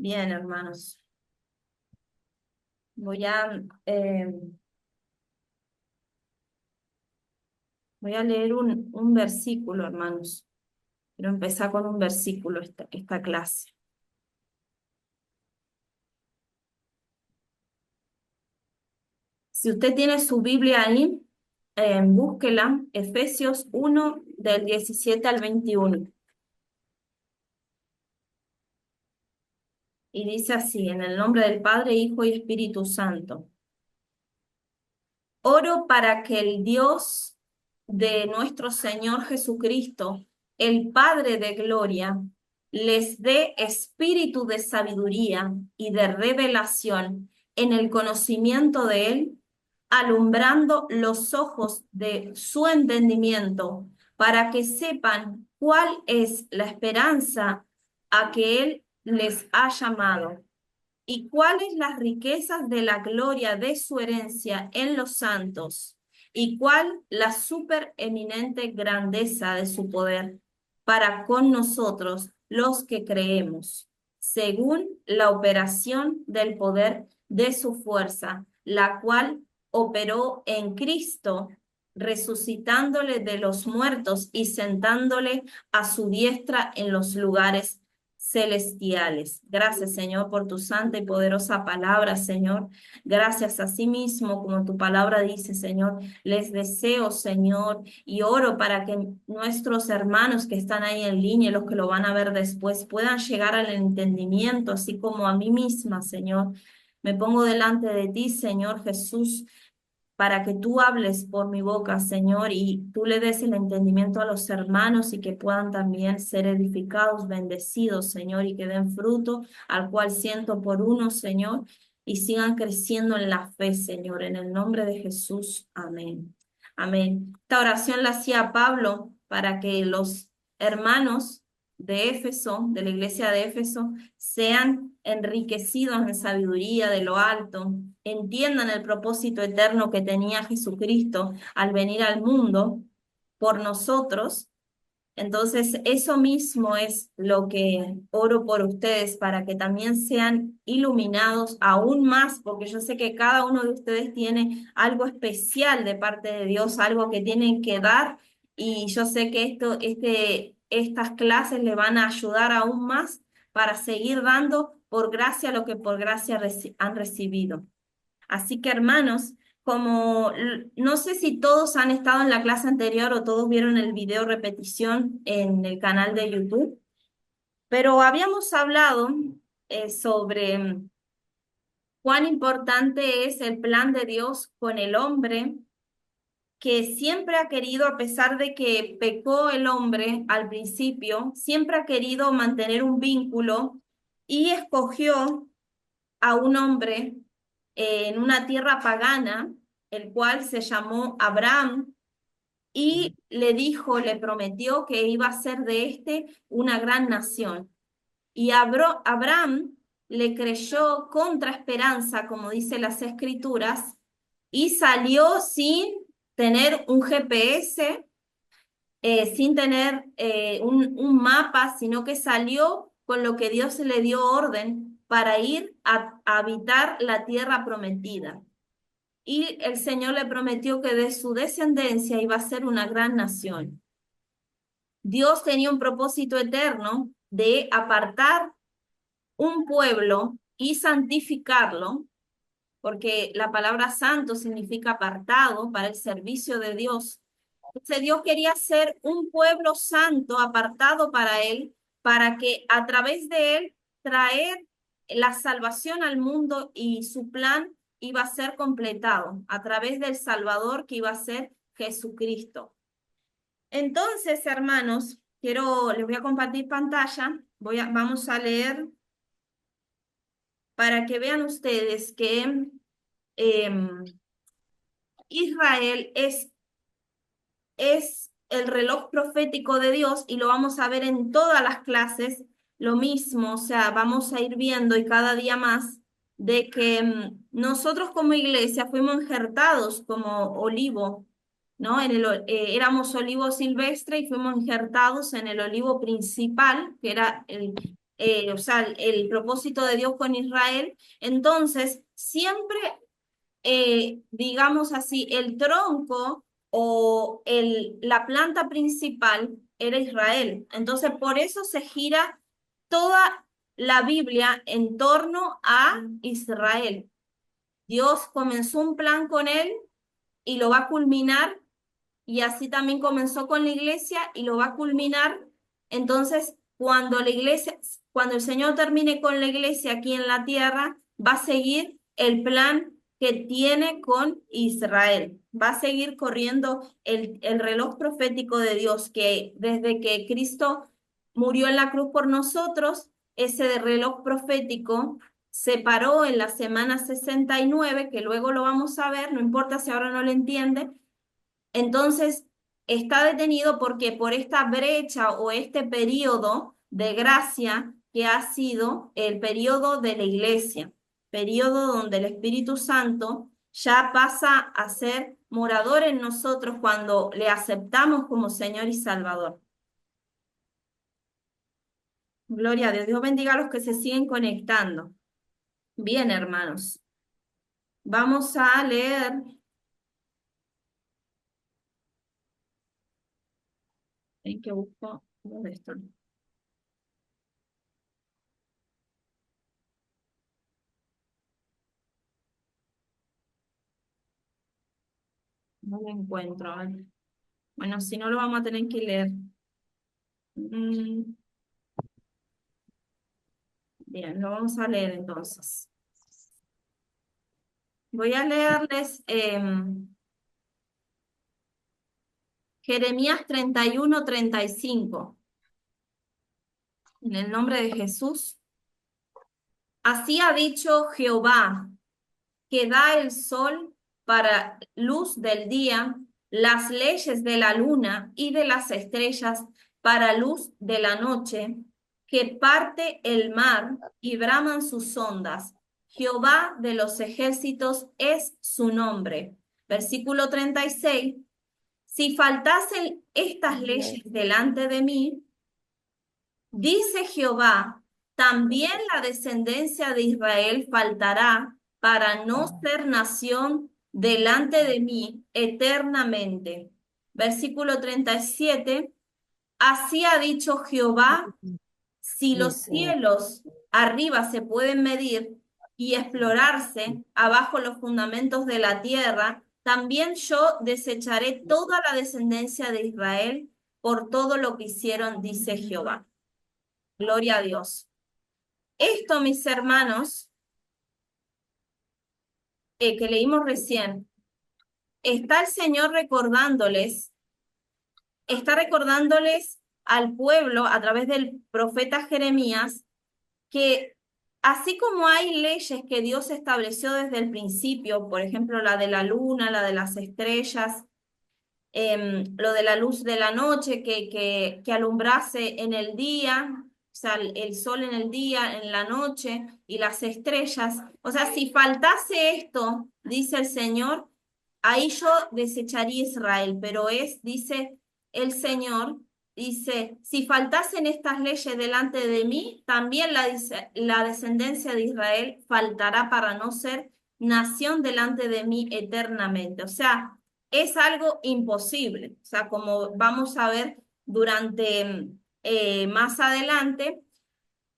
Bien, hermanos. Voy a, eh, voy a leer un versículo, hermanos. Quiero empezar con un versículo esta clase. Si usted tiene su Biblia ahí, búsquela, Efesios 1, del 17 al 21. Y dice así, en el nombre del Padre, Hijo y Espíritu Santo. Oro para que el Dios de nuestro Señor Jesucristo, el Padre de gloria, les dé espíritu de sabiduría y de revelación en el conocimiento de Él, alumbrando los ojos de su entendimiento, para que sepan cuál es la esperanza a que Él les ha llamado y cuáles las riquezas de la gloria de su herencia en los santos, y cuál la supereminente grandeza de su poder para con nosotros los que creemos, según la operación del poder de su fuerza, la cual operó en Cristo, resucitándole de los muertos y sentándole a su diestra en los lugares celestiales. Gracias, Señor, por tu santa y poderosa palabra, Señor. Gracias a sí mismo, como tu palabra dice, Señor. Les deseo, Señor, y oro para que nuestros hermanos que están ahí en línea, los que lo van a ver después, puedan llegar al entendimiento, así como a mí misma, Señor. Me pongo delante de ti, Señor Jesús, para que tú hables por mi boca, Señor, y tú le des el entendimiento a los hermanos y que puedan también ser edificados, bendecidos, Señor, y que den fruto al cual siento por uno, Señor, y sigan creciendo en la fe, Señor, en el nombre de Jesús. Amén. Amén. Esta oración la hacía Pablo para que los hermanos de Éfeso, de la iglesia de Éfeso, sean enriquecidos en sabiduría de lo alto, entiendan el propósito eterno que tenía Jesucristo al venir al mundo por nosotros. Entonces, eso mismo es lo que oro por ustedes, para que también sean iluminados aún más, porque yo sé que cada uno de ustedes tiene algo especial de parte de Dios, algo que tienen que dar, y yo sé que estas clases le van a ayudar aún más para seguir dando por gracia lo que por gracia han recibido. Así que, hermanos, como no sé si todos han estado en la clase anterior o todos vieron el video repetición en el canal de YouTube, pero habíamos hablado sobre cuán importante es el plan de Dios con el hombre, que siempre ha querido, a pesar de que pecó el hombre al principio, siempre ha querido mantener un vínculo y escogió a un hombre en una tierra pagana, el cual se llamó Abraham, y le dijo, le prometió que iba a ser de una gran nación. Y Abraham le creyó contra esperanza, como dice las escrituras, y salió sin tener un GPS, sin tener un mapa, sino que salió con lo que Dios le dio orden para ir a habitar la tierra prometida. Y el Señor le prometió que de su descendencia iba a ser una gran nación. Dios tenía un propósito eterno de apartar un pueblo y santificarlo, porque la palabra santo significa apartado para el servicio de Dios. Entonces Dios quería ser un pueblo santo, apartado para Él, para que a través de Él traer la salvación al mundo, y su plan iba a ser completado a través del Salvador que iba a ser Jesucristo. Entonces, hermanos, les voy a compartir pantalla, vamos a leer para que vean ustedes que Israel es el reloj profético de Dios, y lo vamos a ver en todas las clases, lo mismo, o sea, vamos a ir viendo y cada día más de que nosotros como iglesia fuimos injertados como olivo, ¿no? Éramos olivo silvestre y fuimos injertados en el olivo principal, que era o sea, el propósito de Dios con Israel. Entonces, siempre, digamos así, el tronco o la planta principal era Israel. Entonces, por eso se gira toda la Biblia en torno a Israel. Dios comenzó un plan con él y lo va a culminar, y así también comenzó con la iglesia y lo va a culminar. Entonces, cuando el Señor termine con la iglesia aquí en la tierra, va a seguir el plan que tiene con Israel. Va a seguir corriendo el reloj profético de Dios, que desde que Cristo murió en la cruz por nosotros, ese reloj profético se paró en la semana 69, que luego lo vamos a ver, no importa si ahora no lo entiende. Entonces, está detenido porque por esta brecha o este periodo de gracia que ha sido el periodo de la iglesia, periodo donde el Espíritu Santo ya pasa a ser morador en nosotros cuando le aceptamos como Señor y Salvador. Gloria a Dios. Dios bendiga a los que se siguen conectando. Bien, hermanos. Vamos a leer. ¿En qué busco? ¿Dónde estoy? No lo encuentro. A ver. Bueno, si no lo vamos a tener que leer. Mm, bien, lo vamos a leer entonces. Voy a leerles Jeremías 31-35. En el nombre de Jesús. Así ha dicho Jehová, que da el sol para luz del día, las leyes de la luna y de las estrellas para luz de la noche, que parte el mar y braman sus ondas. Jehová de los ejércitos es su nombre. Versículo 36. Si faltasen estas leyes delante de mí, dice Jehová, también la descendencia de Israel faltará para no ser nación delante de mí eternamente. Versículo 37. Así ha dicho Jehová, si los cielos arriba se pueden medir y explorarse abajo los fundamentos de la tierra, también yo desecharé toda la descendencia de Israel por todo lo que hicieron, dice Jehová. Gloria a Dios. Esto, mis hermanos, que leímos recién, está el Señor recordándoles, está recordándoles al pueblo a través del profeta Jeremías que así como hay leyes que Dios estableció desde el principio, por ejemplo, la de la luna, la de las estrellas, lo de la luz de la noche que alumbrase en el día, o sea, el sol en el día, en la noche y las estrellas. O sea, si faltase esto, dice el Señor, ahí yo desecharía Israel, pero dice el Señor, dice, si faltasen estas leyes delante de mí, también la descendencia de Israel faltará para no ser nación delante de mí eternamente. O sea, es algo imposible. O sea, como vamos a ver durante más adelante,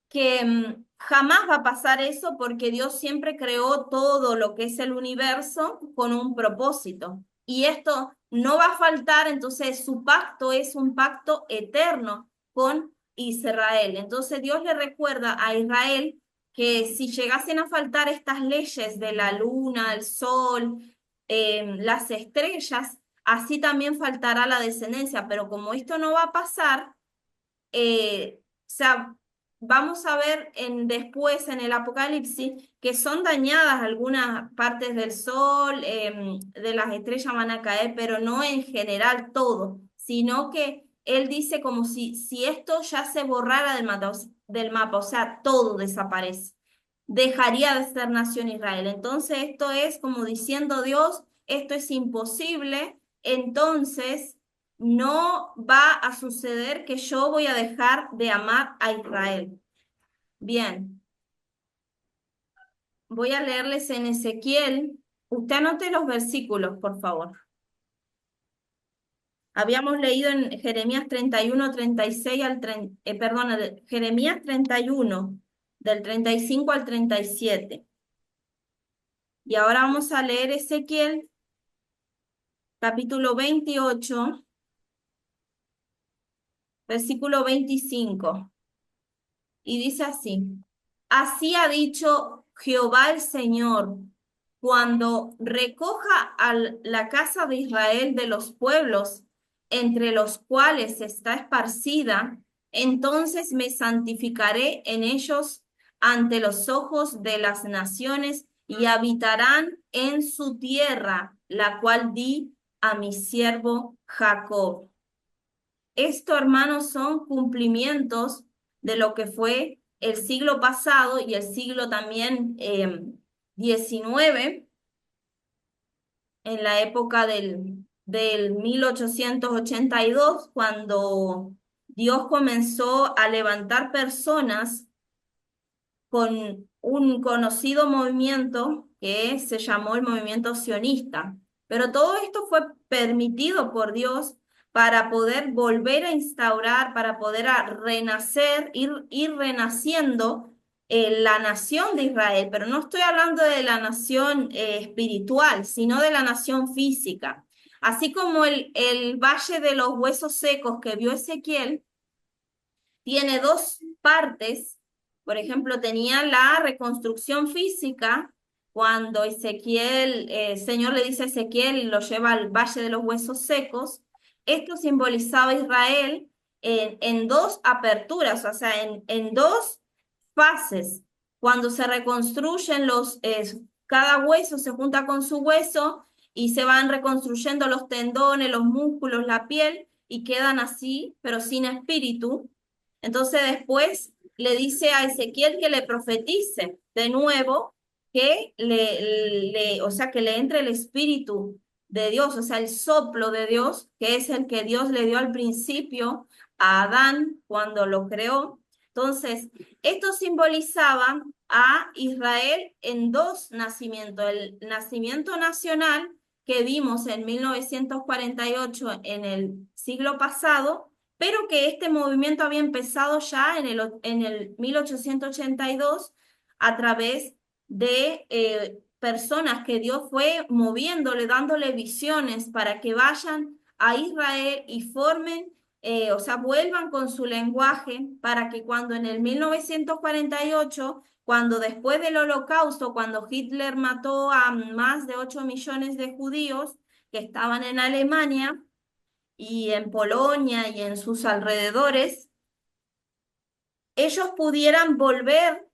que jamás va a pasar eso porque Dios siempre creó todo lo que es el universo con un propósito. Y esto no va a faltar, entonces su pacto es un pacto eterno con Israel. Entonces Dios le recuerda a Israel que si llegasen a faltar estas leyes de la luna, el sol, las estrellas, así también faltará la descendencia. Pero como esto no va a pasar, o sea, vamos a ver después en el Apocalipsis que son dañadas algunas partes del sol, de las estrellas van a caer, pero no en general todo, sino que él dice como si esto ya se borrara del mapa, o sea, todo desaparece. Dejaría de ser nación Israel. Entonces, esto es como diciendo Dios, esto es imposible, entonces no va a suceder que yo voy a dejar de amar a Israel. Bien, voy a leerles en Ezequiel. Usted anote los versículos, por favor. Habíamos leído en Jeremías 31, 36 al 30, perdón, Jeremías 31, del 35 al 37. Y ahora vamos a leer Ezequiel, capítulo 28, versículo 25. Y dice así: Así ha dicho Jehová el Señor, cuando recoja a la casa de Israel de los pueblos entre los cuales está esparcida, entonces me santificaré en ellos ante los ojos de las naciones y habitarán en su tierra, la cual di a mi siervo Jacob. Esto, hermanos, son cumplimientos de lo que fue el siglo pasado y el siglo también 19, en la época del 1882, cuando Dios comenzó a levantar personas con un conocido movimiento que se llamó el movimiento sionista. Pero todo esto fue permitido por Dios para poder volver a instaurar, para poder renacer, ir renaciendo la nación de Israel. Pero no estoy hablando de la nación espiritual, sino de la nación física. Así como el valle de los huesos secos que vio Ezequiel, tiene dos partes. Por ejemplo, tenía la reconstrucción física, cuando Ezequiel, el Señor le dice a Ezequiel y lo lleva al Valle de los Huesos Secos. Esto simbolizaba a Israel en dos aperturas, o sea, en dos fases. Cuando se reconstruyen cada hueso se junta con su hueso y se van reconstruyendo los tendones, los músculos, la piel, y quedan así, pero sin espíritu. Entonces después le dice a Ezequiel que le profetice de nuevo, que o sea, que le entre el espíritu de Dios, o sea, el soplo de Dios, que es el que Dios le dio al principio a Adán cuando lo creó. Entonces, esto simbolizaba a Israel en dos nacimientos: el nacimiento nacional que vimos en 1948, en el siglo pasado, pero que este movimiento había empezado ya en el 1882 a través de personas que Dios fue moviéndole, dándole visiones para que vayan a Israel y formen, o sea, vuelvan con su lenguaje, para que cuando en el 1948, cuando después del Holocausto, cuando Hitler mató a más de 8 millones de judíos que estaban en Alemania y en Polonia y en sus alrededores, ellos pudieran volver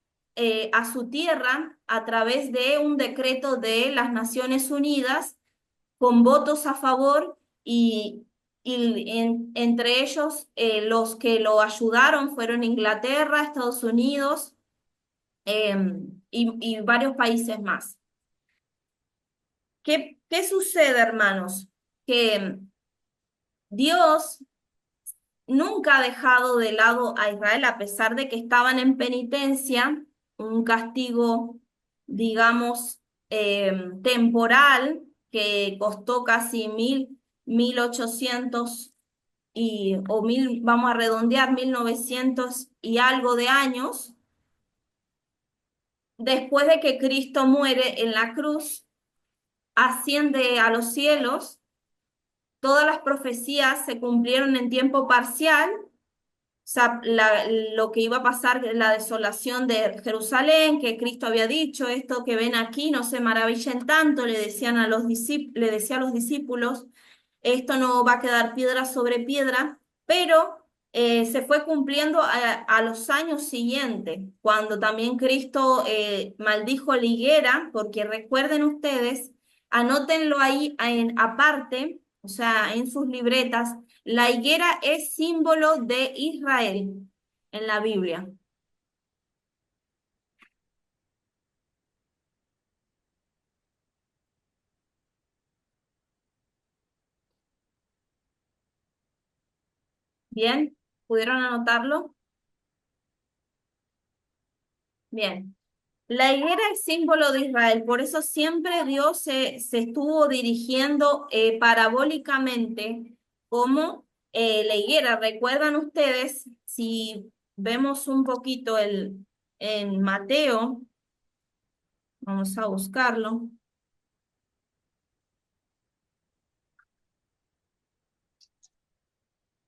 a su tierra a través de un decreto de las Naciones Unidas con votos a favor, y entre ellos los que lo ayudaron fueron Inglaterra, Estados Unidos, y varios países más. ¿Qué sucede, hermanos? Que Dios nunca ha dejado de lado a Israel, a pesar de que estaban en penitencia, un castigo, digamos, temporal, que costó casi 1800 o mil, vamos a redondear, 1900 y algo de años. Después de que Cristo muere en la cruz, asciende a los cielos, todas las profecías se cumplieron en tiempo parcial. Sea, lo que iba a pasar, la desolación de Jerusalén, que Cristo había dicho: esto que ven aquí, no se maravillen tanto, le decían le decía a los discípulos, esto no va a quedar piedra sobre piedra. Pero se fue cumpliendo a los años siguientes, cuando también Cristo maldijo la higuera, porque recuerden ustedes, anótenlo ahí aparte, o sea, en sus libretas: la higuera es símbolo de Israel en la Biblia. ¿Bien? ¿Pudieron anotarlo? Bien. La higuera es símbolo de Israel, por eso siempre Dios se estuvo dirigiendo parabólicamente como la higuera. ¿Recuerdan ustedes, si vemos un poquito en Mateo, vamos a buscarlo,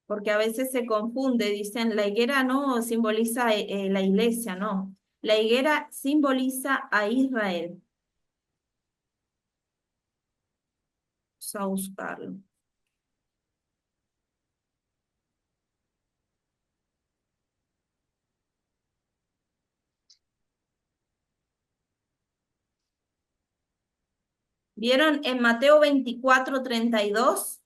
porque a veces se confunde, dicen la higuera no simboliza la iglesia, no. La higuera simboliza a Israel. Vamos a buscarlo. ¿Vieron en Mateo 24:32?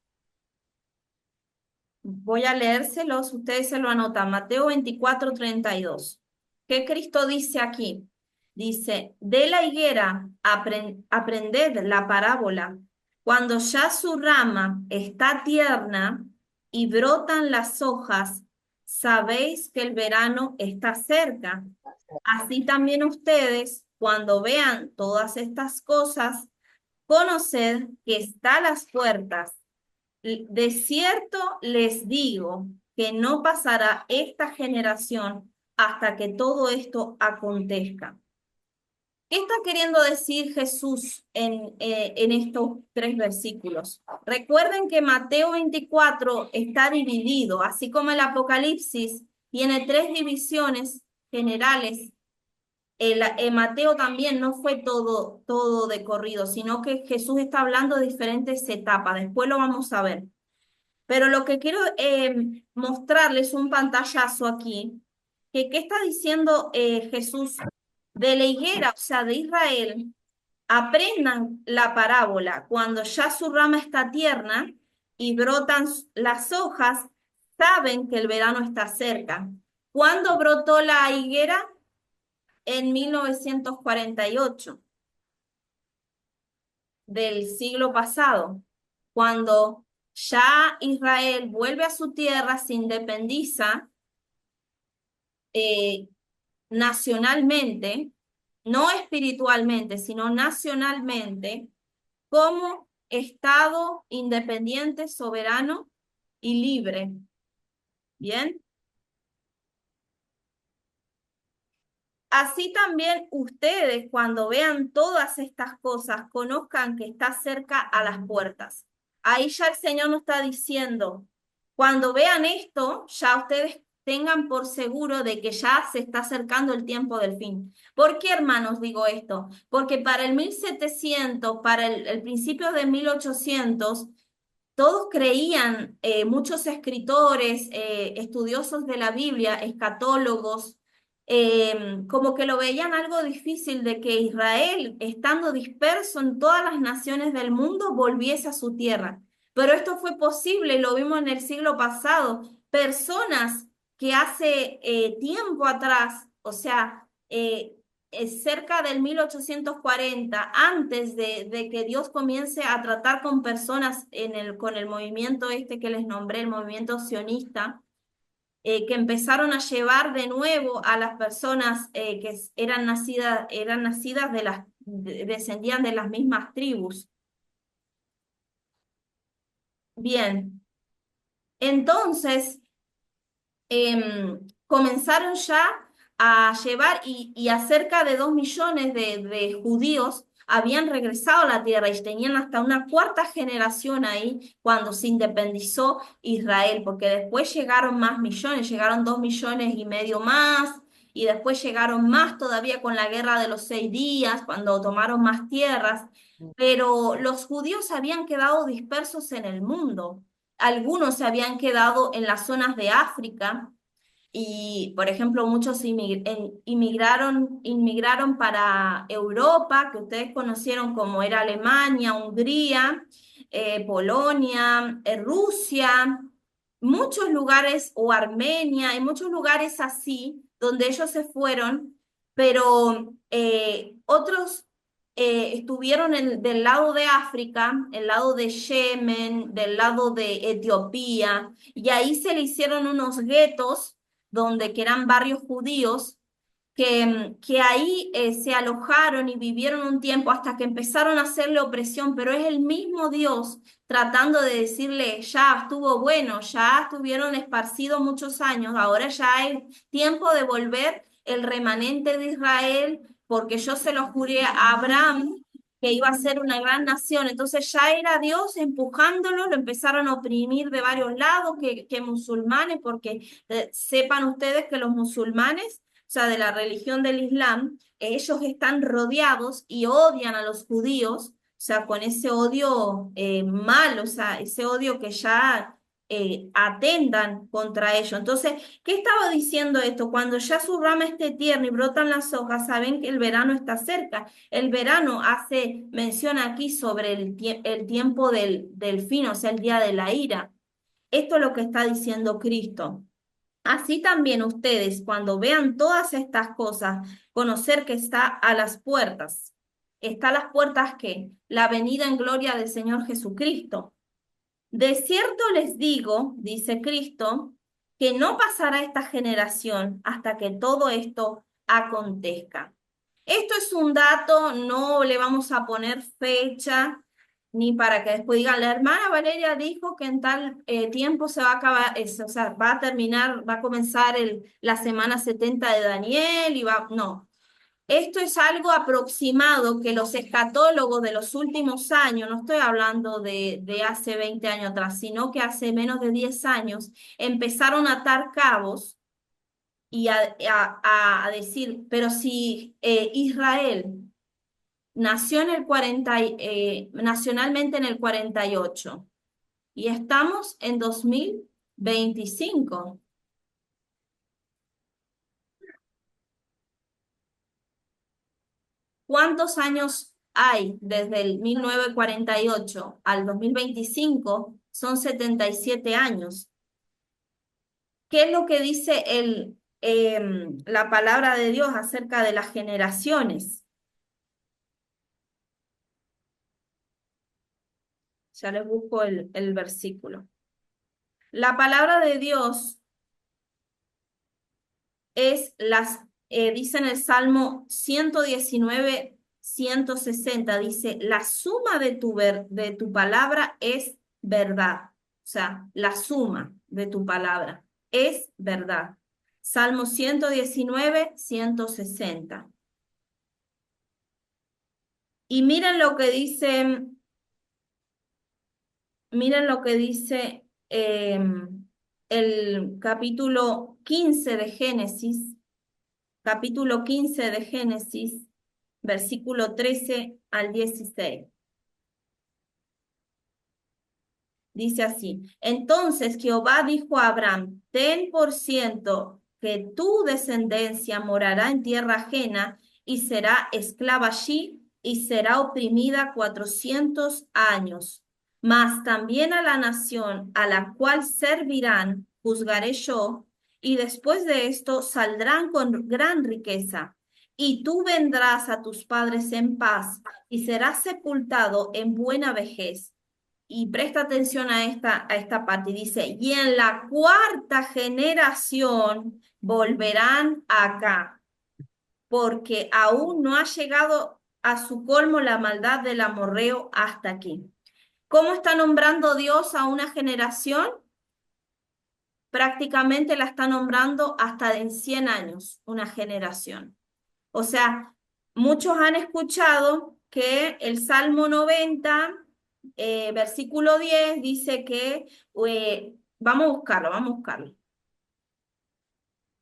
Voy a leérselos, ustedes se lo anotan. Mateo 24:32. ¿Qué Cristo dice aquí? Dice, de la higuera aprended la parábola. Cuando ya su rama está tierna y brotan las hojas, sabéis que el verano está cerca. Así también ustedes, cuando vean todas estas cosas, conoced que está a las puertas. De cierto les digo que no pasará esta generación hasta que todo esto acontezca. ¿Qué está queriendo decir Jesús en estos tres versículos? Recuerden que Mateo 24 está dividido, así como el Apocalipsis tiene tres divisiones generales. Mateo también no fue todo de corrido, sino que Jesús está hablando de diferentes etapas. Después lo vamos a ver. Pero lo que quiero mostrarles un pantallazo aquí, que qué está diciendo Jesús de la higuera, o sea, de Israel, aprendan la parábola. Cuando ya su rama está tierna y brotan las hojas, saben que el verano está cerca. ¿Cuándo brotó la higuera? En 1948 del siglo pasado, cuando ya Israel vuelve a su tierra, se independiza eh, nacionalmente, no espiritualmente, sino nacionalmente, como Estado independiente, soberano y libre. ¿Bien? Así también ustedes, cuando vean todas estas cosas, conozcan que está cerca a las puertas. Ahí ya el Señor nos está diciendo, cuando vean esto, ya ustedes tengan por seguro de que ya se está acercando el tiempo del fin. ¿Por qué, hermanos, digo esto? Porque para el 1700, para el principio de 1800, todos creían, muchos escritores, estudiosos de la Biblia, escatólogos, como que lo veían algo difícil de que Israel, estando disperso en todas las naciones del mundo, volviese a su tierra. Pero esto fue posible, lo vimos en el siglo pasado. Personas que hace tiempo atrás, o sea, cerca del 1840, antes de que Dios comience a tratar con personas con el movimiento este que les nombré, el movimiento sionista, que empezaron a llevar de nuevo a las personas que eran nacidas descendían de las mismas tribus. Bien, entonces comenzaron ya a llevar y a cerca de 2 millones de judíos habían regresado a la tierra y tenían hasta una cuarta generación ahí cuando se independizó Israel, porque después llegaron más millones, llegaron 2,5 millones más, y después llegaron más todavía con la guerra de los 6 días, cuando tomaron más tierras, pero los judíos habían quedado dispersos en el mundo. Algunos se habían quedado en las zonas de África y, por ejemplo, muchos inmigraron para Europa, que ustedes conocieron como era Alemania, Hungría, Polonia, Rusia, muchos lugares, o Armenia, hay muchos lugares así donde ellos se fueron, pero otros estuvieron del lado de África, el lado de Yemen, del lado de Etiopía, y ahí se le hicieron unos guetos donde que eran barrios judíos, que ahí se alojaron y vivieron un tiempo hasta que empezaron a hacerle opresión, pero es el mismo Dios tratando de decirle, ya estuvo bueno, ya estuvieron esparcidos muchos años, ahora ya es tiempo de volver el remanente de Israel, porque yo se lo juré a Abraham que iba a ser una gran nación. Entonces ya era Dios empujándolo, lo empezaron a oprimir de varios lados, que musulmanes, porque sepan ustedes que los musulmanes, o sea, de la religión del Islam, ellos están rodeados y odian a los judíos, o sea, con ese odio mal, o sea, ese odio que ya atendan contra ellos. Entonces, ¿qué estaba diciendo esto? Cuando ya su rama esté tierna y brotan las hojas, saben que el verano está cerca. El verano hace mención aquí sobre el tiempo del fin, o sea, el día de la ira. Esto es lo que está diciendo Cristo. Así también ustedes, cuando vean todas estas cosas, conocer que está a las puertas. ¿Está a las puertas qué? La venida en gloria del Señor Jesucristo. De cierto les digo, dice Cristo, que no pasará esta generación hasta que todo esto acontezca. Esto es un dato, no le vamos a poner fecha, ni para que después digan, la hermana Valeria dijo que en tal tiempo se va a acabar, o sea, va a terminar, va a comenzar la semana 70 de Daniel y va, no. Esto es algo aproximado que los escatólogos de los últimos años, no estoy hablando de hace 20 años atrás, sino que hace menos de 10 años, empezaron a atar cabos y a decir, pero si Israel nació en el 40, nacionalmente en el 48 y estamos en 2025. ¿Cuántos años hay desde el 1948 al 2025? Son 77 años. ¿Qué es lo que dice la palabra de Dios acerca de las generaciones? Ya les busco el versículo. La palabra de Dios dice en el Salmo 119, 160, dice, la suma de tu palabra es verdad. O sea, la suma de tu palabra es verdad. Salmo 119, 160. Y miren lo que dice el capítulo 15 de Génesis. Capítulo 15 de Génesis, versículo 13 al 16. Dice así, entonces Jehová dijo a Abraham, ten por ciento que tu descendencia morará en tierra ajena y será esclava allí y será oprimida 400 años. Mas también a la nación a la cual servirán juzgaré yo, y después de esto saldrán con gran riqueza. Y tú vendrás a tus padres en paz y serás sepultado en buena vejez. Y presta atención a esta parte. Y dice, y en la cuarta generación volverán acá, porque aún no ha llegado a su colmo la maldad del amorreo hasta aquí. ¿Cómo está nombrando Dios a una generación? Prácticamente la está nombrando hasta en 100 años, una generación. O sea, muchos han escuchado que el Salmo 90, versículo 10, dice que, vamos a buscarlo, vamos a buscarlo.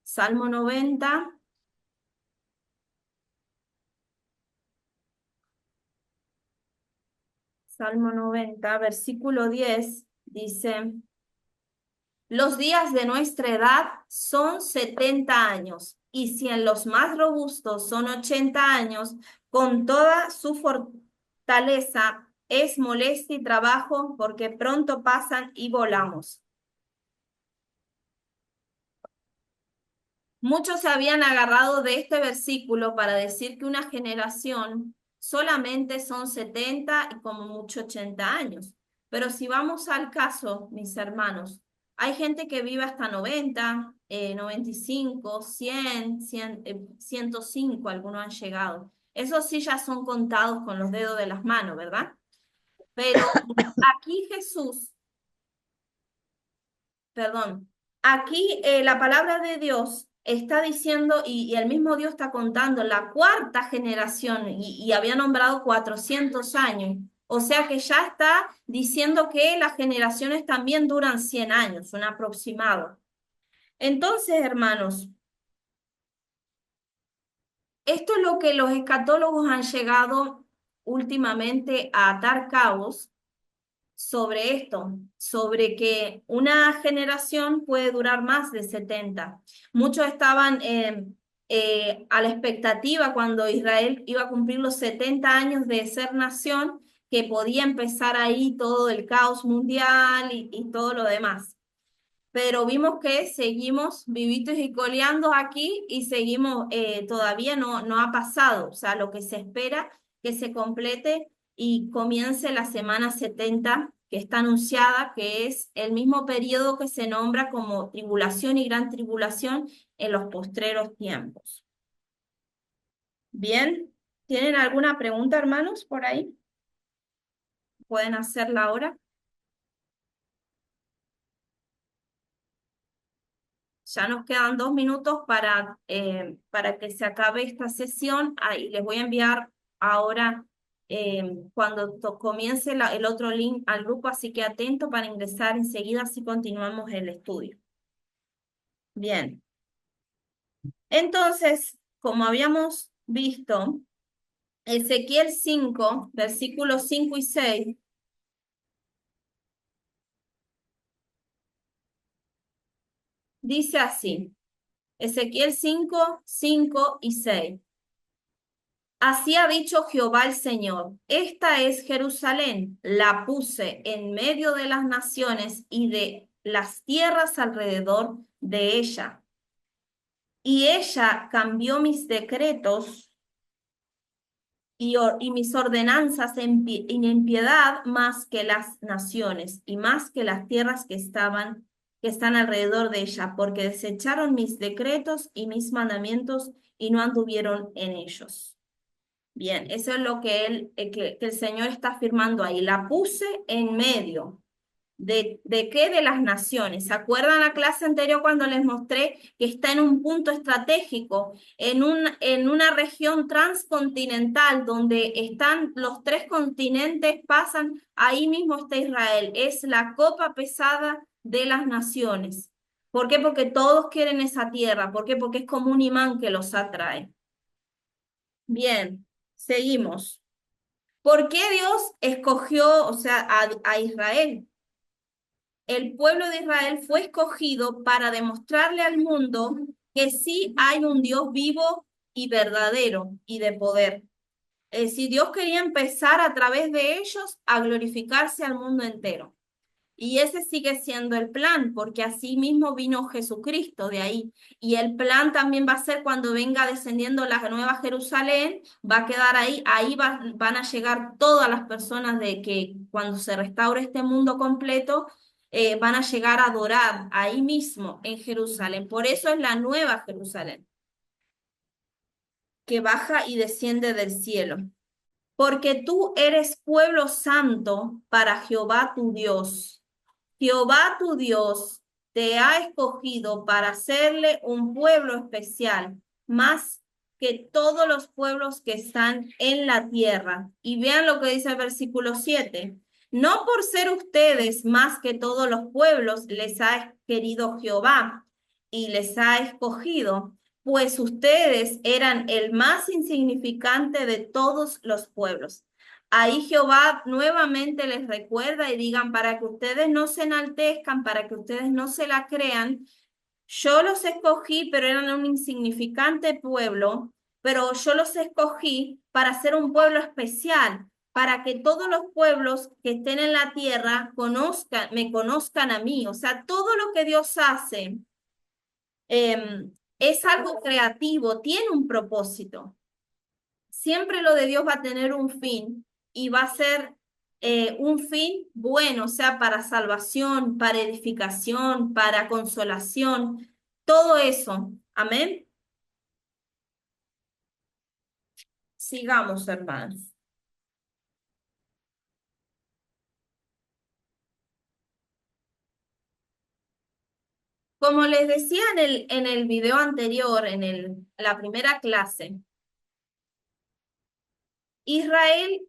Salmo 90, Salmo 90, versículo 10, dice, los días de nuestra edad son 70 años, y si en los más robustos son 80 años, con toda su fortaleza es molestia y trabajo, porque pronto pasan y volamos. Muchos se habían agarrado de este versículo para decir que una generación solamente son 70 y como mucho 80 años. Pero si vamos al caso, mis hermanos, Hay gente que vive hasta 90, 95, 100, 105, algunos han llegado. Esos sí ya son contados con los dedos de las manos, ¿verdad? Pero aquí Jesús, perdón, aquí la palabra de Dios está diciendo, y el mismo Dios está contando, la cuarta generación, y había nombrado 400 años. O sea que ya está diciendo que las generaciones también duran 100 años, un aproximado. Entonces, hermanos, esto es lo que los escatólogos han llegado últimamente a atar cabos sobre esto, sobre que una generación puede durar más de 70. Muchos estaban a la expectativa cuando Israel iba a cumplir los 70 años de ser nación, que podía empezar ahí todo el caos mundial y todo lo demás. Pero vimos que seguimos vivitos y coleando aquí y seguimos, todavía no ha pasado, o sea, lo que se espera que se complete y comience la semana 70 que está anunciada, que es el mismo periodo que se nombra como tribulación y gran tribulación en los postreros tiempos. Bien, ¿tienen alguna pregunta, hermanos, por ahí? ¿Pueden hacerla ahora? Ya nos quedan 2 minutos para que se acabe esta sesión. Y les voy a enviar ahora cuando comience el otro link al grupo, así que atento para ingresar enseguida si continuamos el estudio. Bien, entonces, como habíamos visto, Ezequiel 5, versículos 5 y 6, dice así, Ezequiel 5, 5 y 6. Así ha dicho Jehová el Señor, esta es Jerusalén, la puse en medio de las naciones y de las tierras alrededor de ella. Y ella cambió mis decretos y mis ordenanzas en impiedad más que las naciones y más que las tierras que están alrededor de ella, porque desecharon mis decretos y mis mandamientos y no anduvieron en ellos. Bien, eso es lo que que el Señor está afirmando ahí. La puse en medio. ¿De qué? De las naciones. ¿Se acuerdan la clase anterior cuando les mostré que está en un punto estratégico, en una región transcontinental donde están los 3 continentes, pasan, ahí mismo está Israel. Es la copa pesada de las naciones. ¿Por qué? Porque todos quieren esa tierra. ¿Por qué? Porque es como un imán que los atrae. Bien, seguimos. ¿Por qué Dios escogió, o sea, a Israel? El pueblo de Israel fue escogido para demostrarle al mundo que sí hay un Dios vivo y verdadero y de poder. Si Dios quería empezar a través de ellos a glorificarse al mundo entero. Y ese sigue siendo el plan, porque así mismo vino Jesucristo de ahí. Y el plan también va a ser cuando venga descendiendo la nueva Jerusalén, va a quedar ahí, van a llegar todas las personas de que cuando se restaure este mundo completo, van a llegar a adorar ahí mismo en Jerusalén. Por eso es la nueva Jerusalén, que baja y desciende del cielo. Porque tú eres pueblo santo para Jehová tu Dios. Jehová tu Dios te ha escogido para hacerle un pueblo especial, más que todos los pueblos que están en la tierra. Y vean lo que dice el versículo 7. No por ser ustedes más que todos los pueblos les ha querido Jehová y les ha escogido, pues ustedes eran el más insignificante de todos los pueblos. Ahí Jehová nuevamente les recuerda y digan, para que ustedes no se enaltezcan, para que ustedes no se la crean, yo los escogí, pero eran un insignificante pueblo, pero yo los escogí para ser un pueblo especial, para que todos los pueblos que estén en la tierra me conozcan a mí. O sea, todo lo que Dios hace es algo creativo, tiene un propósito. Siempre lo de Dios va a tener un fin y va a ser un fin bueno, o sea, para salvación, para edificación, para consolación, todo eso. Amén. Sigamos, hermanos. Como les decía en el video anterior, la primera clase, Israel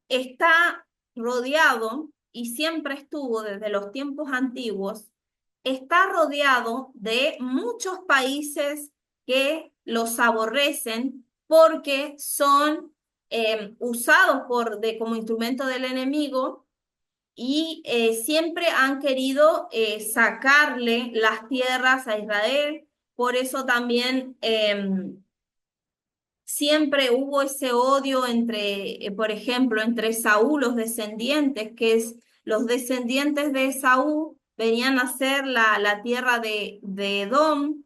está rodeado y siempre estuvo desde los tiempos antiguos, está rodeado de muchos países que los aborrecen porque son usados como instrumento del enemigo y siempre han querido sacarle las tierras a Israel. Por eso también siempre hubo ese odio entre, por ejemplo, entre Saúl, los descendientes, los descendientes de Saúl venían a ser la tierra de Edom,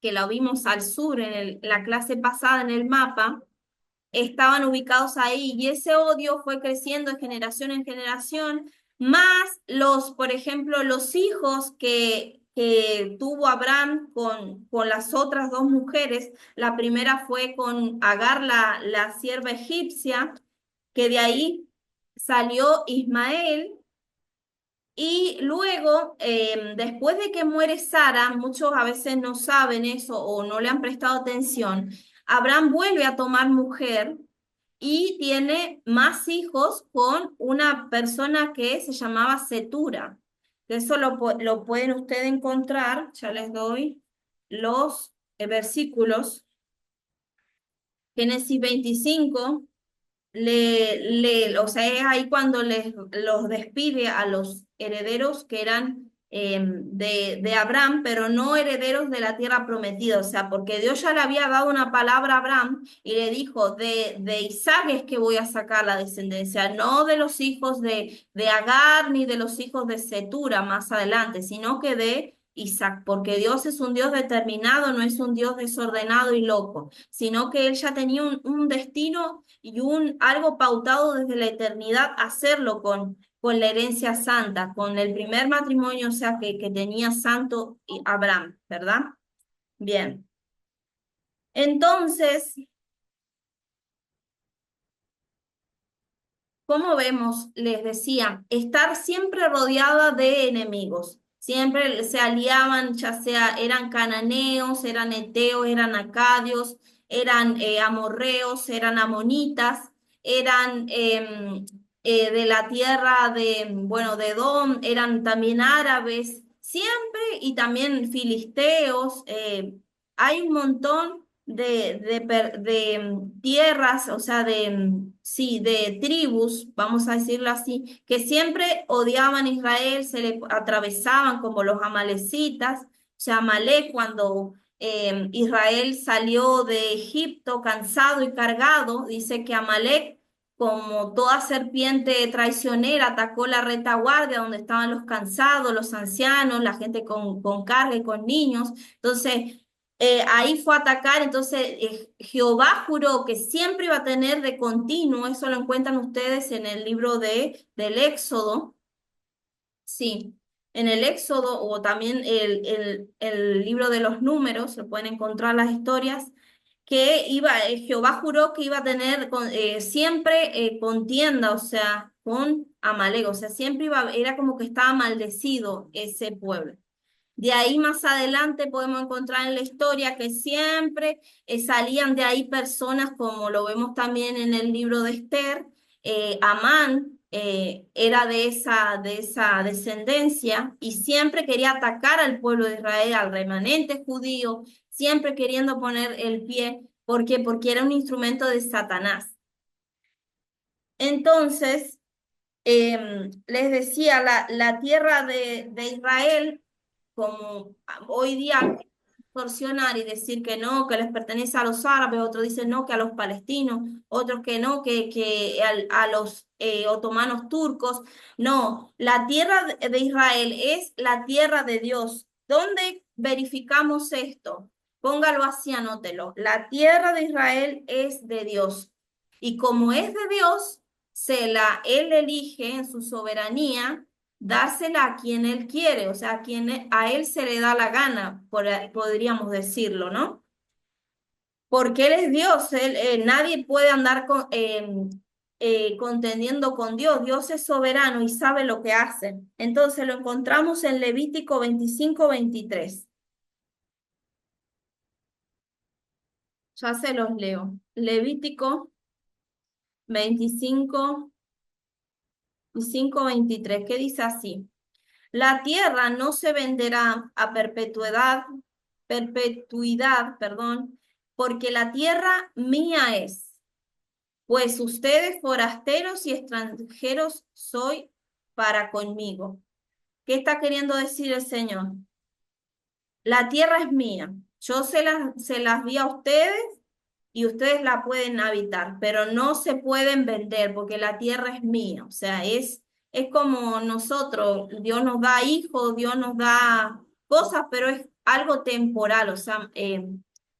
que la vimos al sur en la clase pasada en el mapa, estaban ubicados ahí y ese odio fue creciendo de generación en generación, más por ejemplo, los hijos que tuvo Abraham con las otras dos mujeres. La primera fue con Agar, la sierva egipcia, que de ahí salió Ismael. Y luego, después de que muere Sara, muchos a veces no saben eso o no le han prestado atención, Abraham vuelve a tomar mujer y tiene más hijos con una persona que se llamaba Setura. Eso lo pueden ustedes encontrar, ya les doy los versículos. Génesis 25 o sea, es ahí cuando los despide a los herederos que eran de Abraham, pero no herederos de la tierra prometida, o sea, porque Dios ya le había dado una palabra a Abraham y le dijo, de Isaac es que voy a sacar la descendencia, no de los hijos de Agar ni de los hijos de Setura más adelante, sino que de Isaac, porque Dios es un Dios determinado, no es un Dios desordenado y loco, sino que él ya tenía un destino y algo pautado desde la eternidad, hacerlo con la herencia santa, con el primer matrimonio, o sea, que tenía santo Abraham, ¿verdad? Bien. Entonces, como vemos, les decía, estar siempre rodeada de enemigos. Siempre se aliaban, ya sea eran cananeos, eran eteos, eran acadios, eran amorreos, eran amonitas, eran de la tierra bueno, de Edom, eran también árabes, siempre, y también filisteos. Hay un montón de tierras, o sea, sí, de tribus, vamos a decirlo así, que siempre odiaban a Israel, se le atravesaban como los amalecitas, o sea, Amalek cuando Israel salió de Egipto cansado y cargado, dice que Amalek, como toda serpiente traicionera, atacó la retaguardia donde estaban los cansados, los ancianos, la gente con carga y con niños. Entonces, ahí fue a atacar, entonces Jehová juró que siempre iba a tener de continuo, eso lo encuentran ustedes en el libro del Éxodo, sí, en el Éxodo o también el libro de los Números, se pueden encontrar las historias, que Jehová juró que iba a tener siempre contienda, o sea, con Amalek, o sea, siempre era como que estaba maldecido ese pueblo. De ahí más adelante podemos encontrar en la historia que siempre salían de ahí personas, como lo vemos también en el libro de Esther. Amán era de esa descendencia y siempre quería atacar al pueblo de Israel, al remanente judío, siempre queriendo poner el pie. ¿Por qué? Porque era un instrumento de Satanás. Entonces, les decía, la tierra de Israel, como hoy día torsionar y decir que no, que les pertenece a los árabes, otros dicen no, que a los palestinos, otros que no, a los otomanos turcos. No, la tierra de Israel es la tierra de Dios. ¿Dónde verificamos esto? Póngalo así, anótelo. La tierra de Israel es de Dios. Y como es de Dios, él elige en su soberanía dársela a quien él quiere, o sea, a él se le da la gana, podríamos decirlo, ¿no? Porque él es Dios, nadie puede andar contendiendo con Dios. Dios es soberano y sabe lo que hace. Entonces lo encontramos en Levítico 25-23. Ya se los leo. Levítico 25-23, que dice así: La tierra no se venderá a perpetuidad, perdón, porque la tierra mía es, pues ustedes forasteros y extranjeros soy para conmigo. ¿Qué está queriendo decir el Señor? La tierra es mía. Yo se las di a ustedes y ustedes la pueden habitar, pero no se pueden vender porque la tierra es mía. O sea, es como nosotros, Dios nos da hijos, Dios nos da cosas, pero es algo temporal, o sea,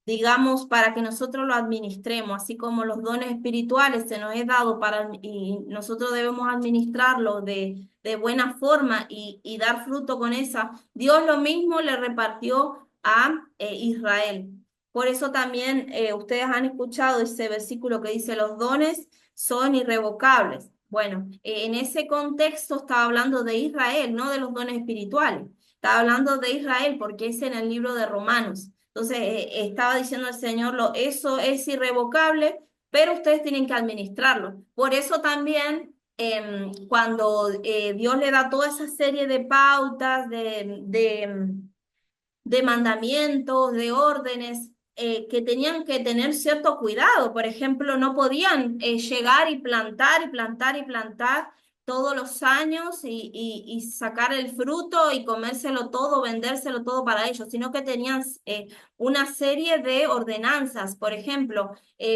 digamos, para que nosotros lo administremos, así como los dones espirituales se nos es dado y nosotros debemos administrarlo de buena forma y dar fruto con esa. Dios lo mismo le repartió a Israel. Por eso también ustedes han escuchado ese versículo que dice los dones son irrevocables. Bueno, en ese contexto estaba hablando de Israel, no de los dones espirituales. Estaba hablando de Israel porque es en el libro de Romanos. Entonces estaba diciendo el Señor, eso es irrevocable, pero ustedes tienen que administrarlo. Por eso también cuando Dios le da toda esa serie de pautas, de mandamientos, de órdenes, que tenían que tener cierto cuidado. Por ejemplo, no podían llegar y plantar y plantar y plantar todos los años y sacar el fruto y comérselo todo, vendérselo todo para ellos, sino que tenían una serie de ordenanzas. Por ejemplo,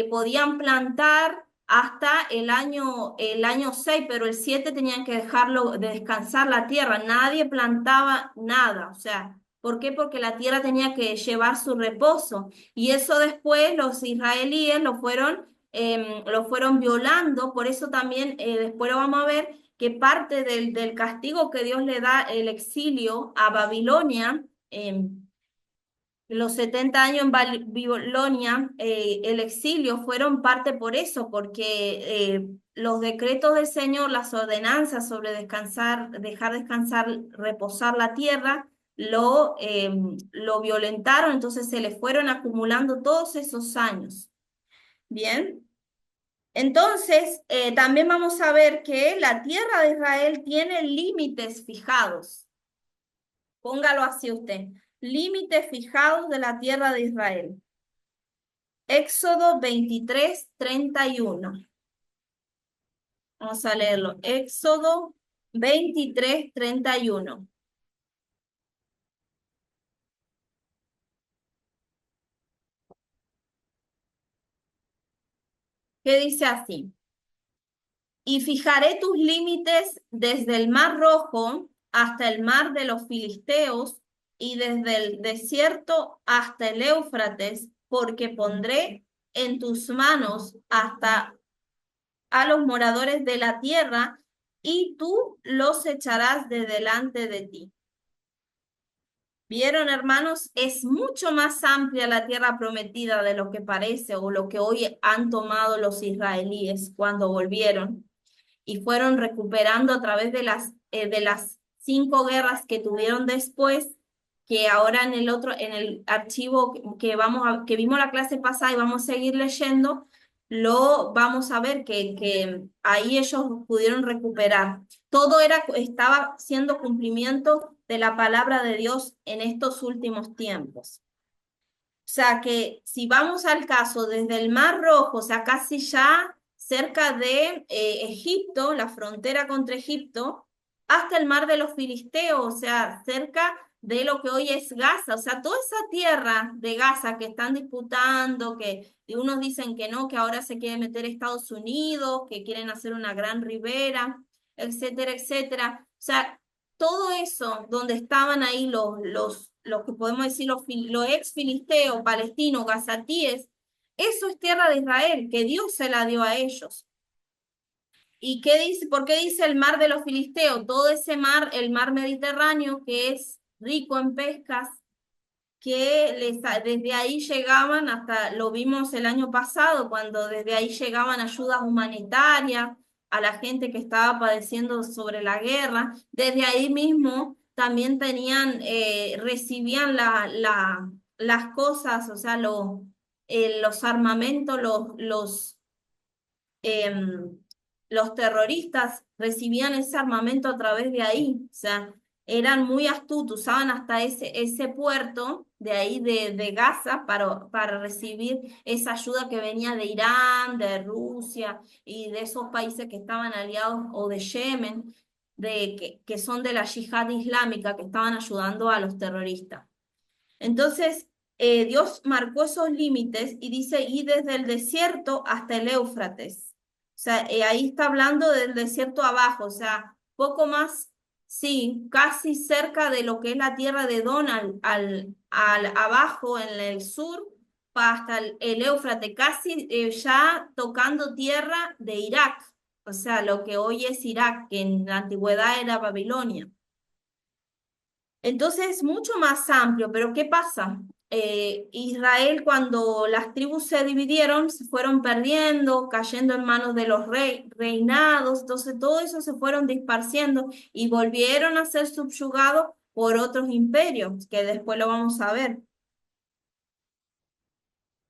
podían plantar hasta el año 6, pero el 7 tenían que dejarlo de descansar la tierra. Nadie plantaba nada, o sea, ¿por qué? Porque la tierra tenía que llevar su reposo. Y eso después los israelíes lo fueron violando. Por eso también después lo vamos a ver que parte del castigo que Dios le da el exilio a Babilonia, los 70 años en Babilonia, el exilio fueron parte por eso, porque los decretos del Señor, las ordenanzas sobre descansar, dejar descansar, reposar la tierra, lo violentaron, entonces se le fueron acumulando todos esos años. Bien, entonces también vamos a ver que la tierra de Israel tiene límites fijados. Póngalo así usted. Límites fijados de la tierra de Israel. Éxodo 23-31. Vamos a leerlo. Éxodo 23-31. ¿Qué dice así? Y fijaré tus límites desde el mar Rojo hasta el mar de los Filisteos y desde el desierto hasta el Éufrates, porque pondré en tus manos hasta a los moradores de la tierra y tú los echarás de delante de ti. ¿Vieron, hermanos? Es mucho más amplia la tierra prometida de lo que parece o lo que hoy han tomado los israelíes cuando volvieron y fueron recuperando a través de las 5 guerras que tuvieron después, que ahora en el archivo que vimos la clase pasada y vamos a seguir leyendo, lo vamos a ver que ahí ellos pudieron recuperar. Todo estaba siendo cumplimiento de la palabra de Dios en estos últimos tiempos. O sea que si vamos al caso desde el Mar Rojo, o sea, casi ya cerca de Egipto, la frontera contra Egipto, hasta el Mar de los Filisteos, o sea, cerca de lo que hoy es Gaza, o sea, toda esa tierra de Gaza que están disputando, y unos dicen que no, que ahora se quiere meter Estados Unidos, que quieren hacer una gran ribera, etcétera, etcétera. O sea, todo eso donde estaban ahí los que podemos decir los ex filisteos, palestinos, gazatíes, eso es tierra de Israel, que Dios se la dio a ellos. ¿Y qué dice? ¿Por qué dice el mar de los filisteos? Todo ese mar, el mar Mediterráneo, que es rico en pescas, que desde ahí llegaban hasta, lo vimos el año pasado, cuando desde ahí llegaban ayudas humanitarias a la gente que estaba padeciendo sobre la guerra. Desde ahí mismo también tenían, recibían las cosas, o sea, los armamentos, em, los terroristas recibían ese armamento a través de ahí, o sea, eran muy astutos, usaban hasta ese puerto de ahí de Gaza para recibir esa ayuda que venía de Irán, de Rusia y de esos países que estaban aliados, o de Yemen, que son de la yihad islámica, que estaban ayudando a los terroristas. Entonces, Dios marcó esos límites y dice, y desde el desierto hasta el Éufrates. O sea, ahí está hablando del desierto abajo, o sea, poco más, sí, casi cerca de lo que es la tierra de Edom, al abajo en el sur, hasta el Éufrates, casi ya tocando tierra de Irak, o sea, lo que hoy es Irak, que en la antigüedad era Babilonia. Entonces es mucho más amplio, pero ¿qué pasa? Israel, cuando las tribus se dividieron, se fueron perdiendo, cayendo en manos de los reinados, entonces todo eso se fueron disparciendo y volvieron a ser subyugados por otros imperios, que después lo vamos a ver.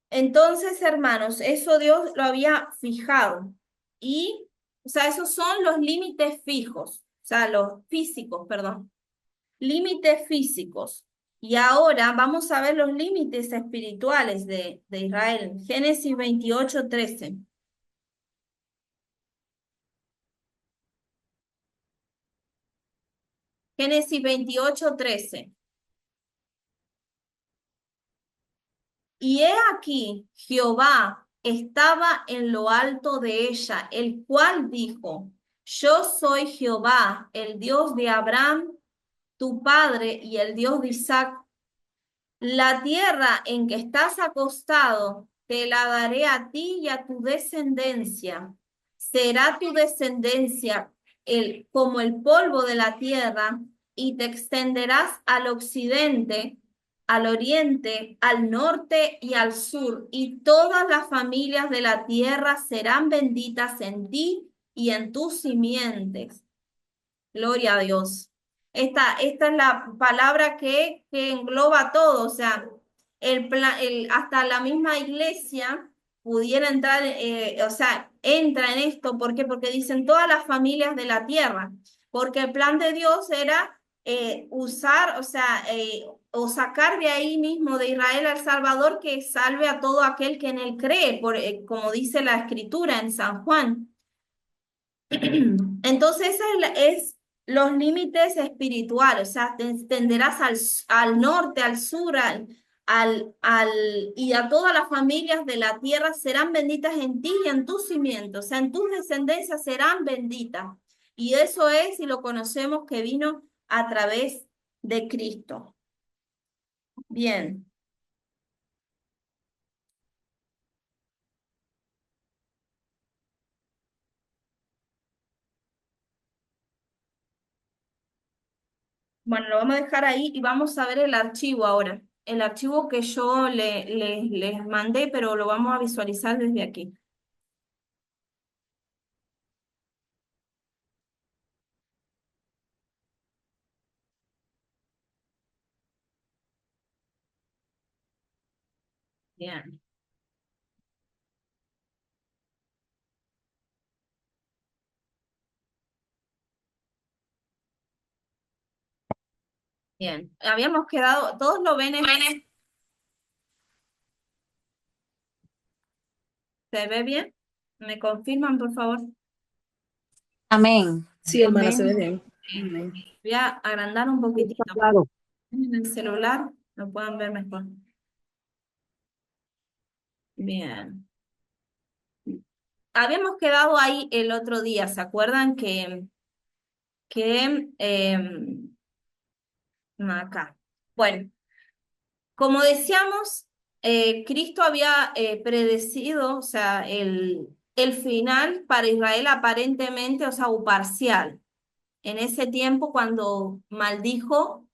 Entonces, hermanos, eso Dios lo había fijado y, o sea, esos son los límites fijos, o sea, los físicos, perdón. Límites físicos. Y ahora vamos a ver los límites espirituales de Israel. Génesis 28:13. Génesis 28:13. Y he aquí, Jehová estaba en lo alto de ella, el cual dijo, yo soy Jehová, el Dios de Abraham, tu padre, y el Dios de Isaac. La tierra en que estás acostado, te la daré a ti y a tu descendencia. Será tu descendencia como el polvo de la tierra, y te extenderás al occidente, al oriente, al norte y al sur, y todas las familias de la tierra serán benditas en ti y en tus simientes. Gloria a Dios. Esta es la palabra que engloba todo, o sea, hasta la misma iglesia pudiera entrar, o sea, entra en esto, ¿por qué? Porque dicen todas las familias de la tierra, porque el plan de Dios era usar, o sea, o sacar de ahí mismo de Israel al Salvador, que salve a todo aquel que en él cree, como dice la escritura en San Juan. Entonces, es los límites espirituales, o sea, te extenderás al norte, al sur, y a todas las familias de la tierra serán benditas en ti y en tus cimientos, o sea, en tus descendencias serán benditas. Y eso es, y lo conocemos, que vino a través de Cristo. Bien, bueno, lo vamos a dejar ahí y vamos a ver el archivo ahora. El archivo que yo les mandé, pero lo vamos a visualizar desde aquí. Bien, bien. Habíamos quedado, todos lo ven, ¿se ve bien? ¿Me confirman, por favor? Amén. Sí, hermana, se ve Amén. bien. Amén. Voy a agrandar un Está poquitito. claro. En el celular lo puedan ver mejor. Bien. Habíamos quedado ahí el otro día, ¿se acuerdan que acá? Bueno, como decíamos, Cristo había predecido, o sea, el final para Israel aparentemente, o sea, o parcial. En ese tiempo, cuando maldijo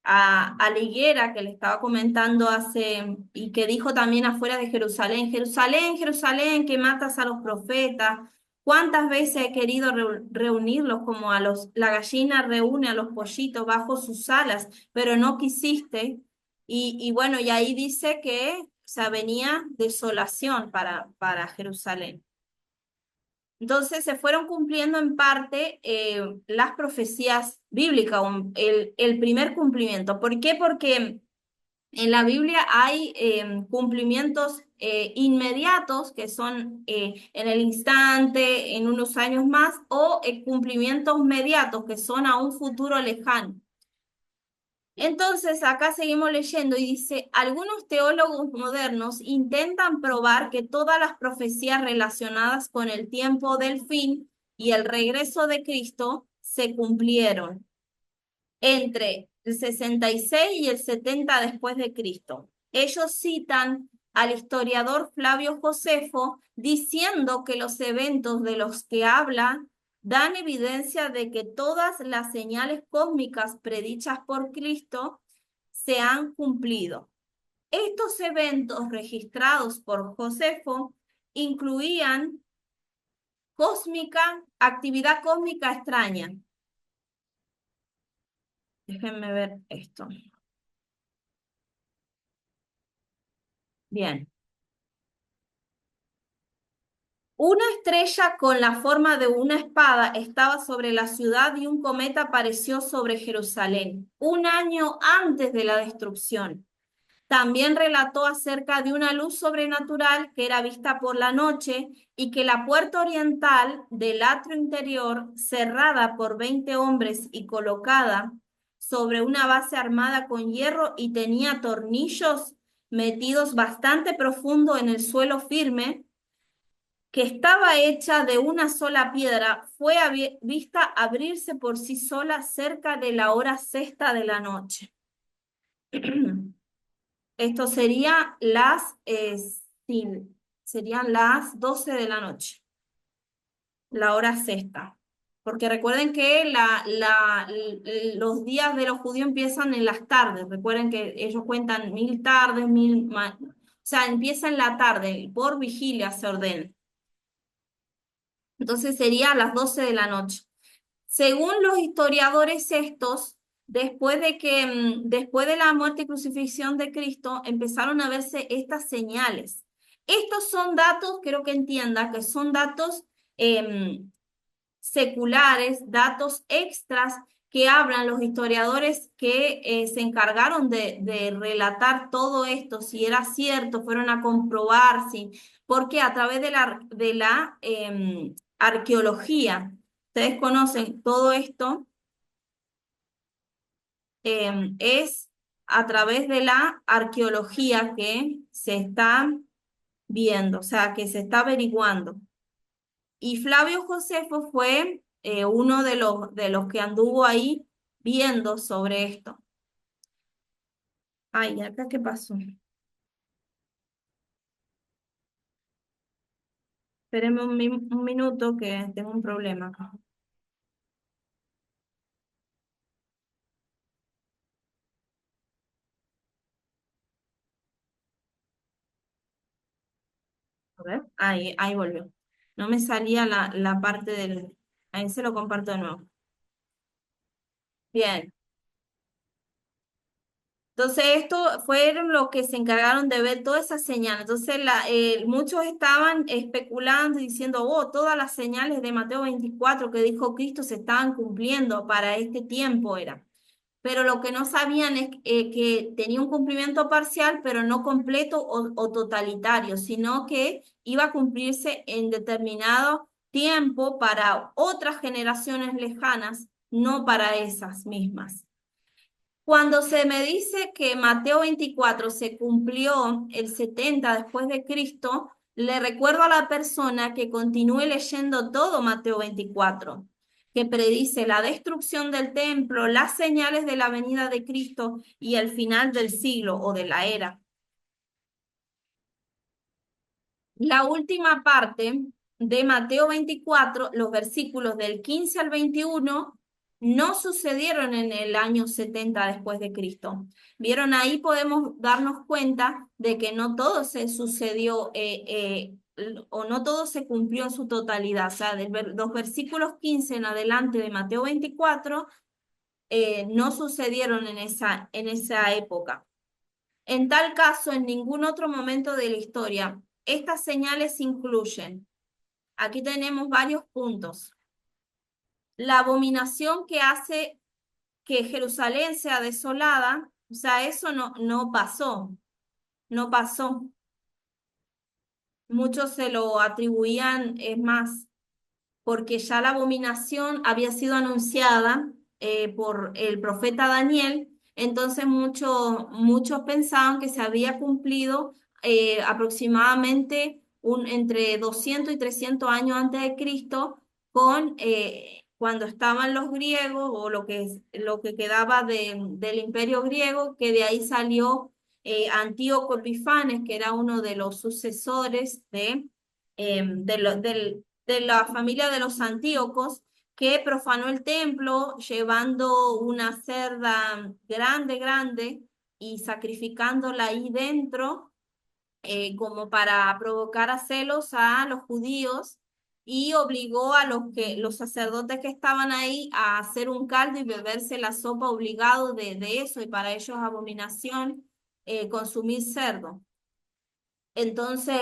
a la higuera que le estaba comentando hace, y que dijo también afuera de Jerusalén, Jerusalén, Jerusalén, que matas a los profetas. ¿Cuántas veces he querido reunirlos como la gallina reúne a los pollitos bajo sus alas, pero no quisiste? Y bueno, y ahí dice que, o sea, venía desolación para Jerusalén. Entonces se fueron cumpliendo en parte las profecías bíblicas, el primer cumplimiento. ¿Por qué? Porque en la Biblia hay cumplimientos inmediatos que son en el instante, en unos años más, o cumplimientos mediatos que son a un futuro lejano. Entonces, acá seguimos leyendo y dice, algunos teólogos modernos intentan probar que todas las profecías relacionadas con el tiempo del fin y el regreso de Cristo se cumplieron entre el 66 y el 70 después de Cristo. Ellos citan al historiador Flavio Josefo diciendo que los eventos de los que habla dan evidencia de que todas las señales cósmicas predichas por Cristo se han cumplido. Estos eventos registrados por Josefo incluían actividad cósmica extraña. Déjenme ver esto. Bien. Una estrella con la forma de una espada estaba sobre la ciudad y un cometa apareció sobre Jerusalén, un año antes de la destrucción. También relató acerca de una luz sobrenatural que era vista por la noche y que la puerta oriental del atrio interior, cerrada por 20 hombres y colocada sobre una base armada con hierro y tenía tornillos metidos bastante profundo en el suelo firme, que estaba hecha de una sola piedra, fue vista abrirse por sí sola cerca de la hora sexta de la noche. Esto sí, serían las 12 de la noche, la hora sexta. Porque recuerden que los días de los judíos empiezan en las tardes. Recuerden que ellos cuentan 1000 tardes, o sea, empieza en la tarde, por vigilia se ordena. Entonces sería a las 12 de la noche. Según los historiadores estos, después de la muerte y crucifixión de Cristo, empezaron a verse estas señales. Estos son datos, quiero que entienda, que son datos em, seculares, datos extras que hablan los historiadores que se encargaron de relatar todo esto, si era cierto, fueron a comprobar, si, porque a través de la arqueología, ustedes conocen todo esto, es a través de la arqueología que se está viendo, o sea, que se está averiguando. Y Flavio Josefo fue uno de los que anduvo ahí viendo sobre esto. Ay, ¿acá qué pasó? Espérenme un minuto que tengo un problema acá. A ver, ahí volvió. No me salía la parte del... Ahí se lo comparto de nuevo. Bien. Entonces, esto fueron los que se encargaron de ver todas esas señales. Entonces, muchos estaban especulando y diciendo, oh, todas las señales de Mateo 24 que dijo Cristo se estaban cumpliendo para este tiempo era. Pero lo que no sabían es que tenía un cumplimiento parcial, pero no completo o totalitario, sino que iba a cumplirse en determinado tiempo para otras generaciones lejanas, no para esas mismas. Cuando se me dice que Mateo 24 se cumplió el 70 después de Cristo, le recuerdo a la persona que continúe leyendo todo Mateo 24, que predice la destrucción del templo, las señales de la venida de Cristo y el final del siglo o de la era. La última parte de Mateo 24, los versículos del 15 al 21, no sucedieron en el año 70 después de Cristo. Vieron, ahí podemos darnos cuenta de que no todo se sucedió o no todo se cumplió en su totalidad. O sea, los versículos 15 en adelante de Mateo 24 no sucedieron en esa época. En tal caso, en ningún otro momento de la historia, estas señales incluyen. Aquí tenemos varios puntos. La abominación que hace que Jerusalén sea desolada, o sea, eso no pasó, no pasó. Muchos se lo atribuían, es más, porque ya la abominación había sido anunciada por el profeta Daniel, entonces muchos pensaban que se había cumplido aproximadamente entre 200 y 300 años antes de Cristo, cuando estaban los griegos o lo que quedaba del imperio griego, que de ahí salió Antíoco Epifanes, que era uno de los sucesores de la familia de los Antíocos, que profanó el templo llevando una cerda grande, grande y sacrificándola ahí dentro, como para provocar a celos a los judíos, y obligó a los sacerdotes que estaban ahí a hacer un caldo y beberse la sopa obligado de eso, y para ellos abominación consumir cerdo. Entonces,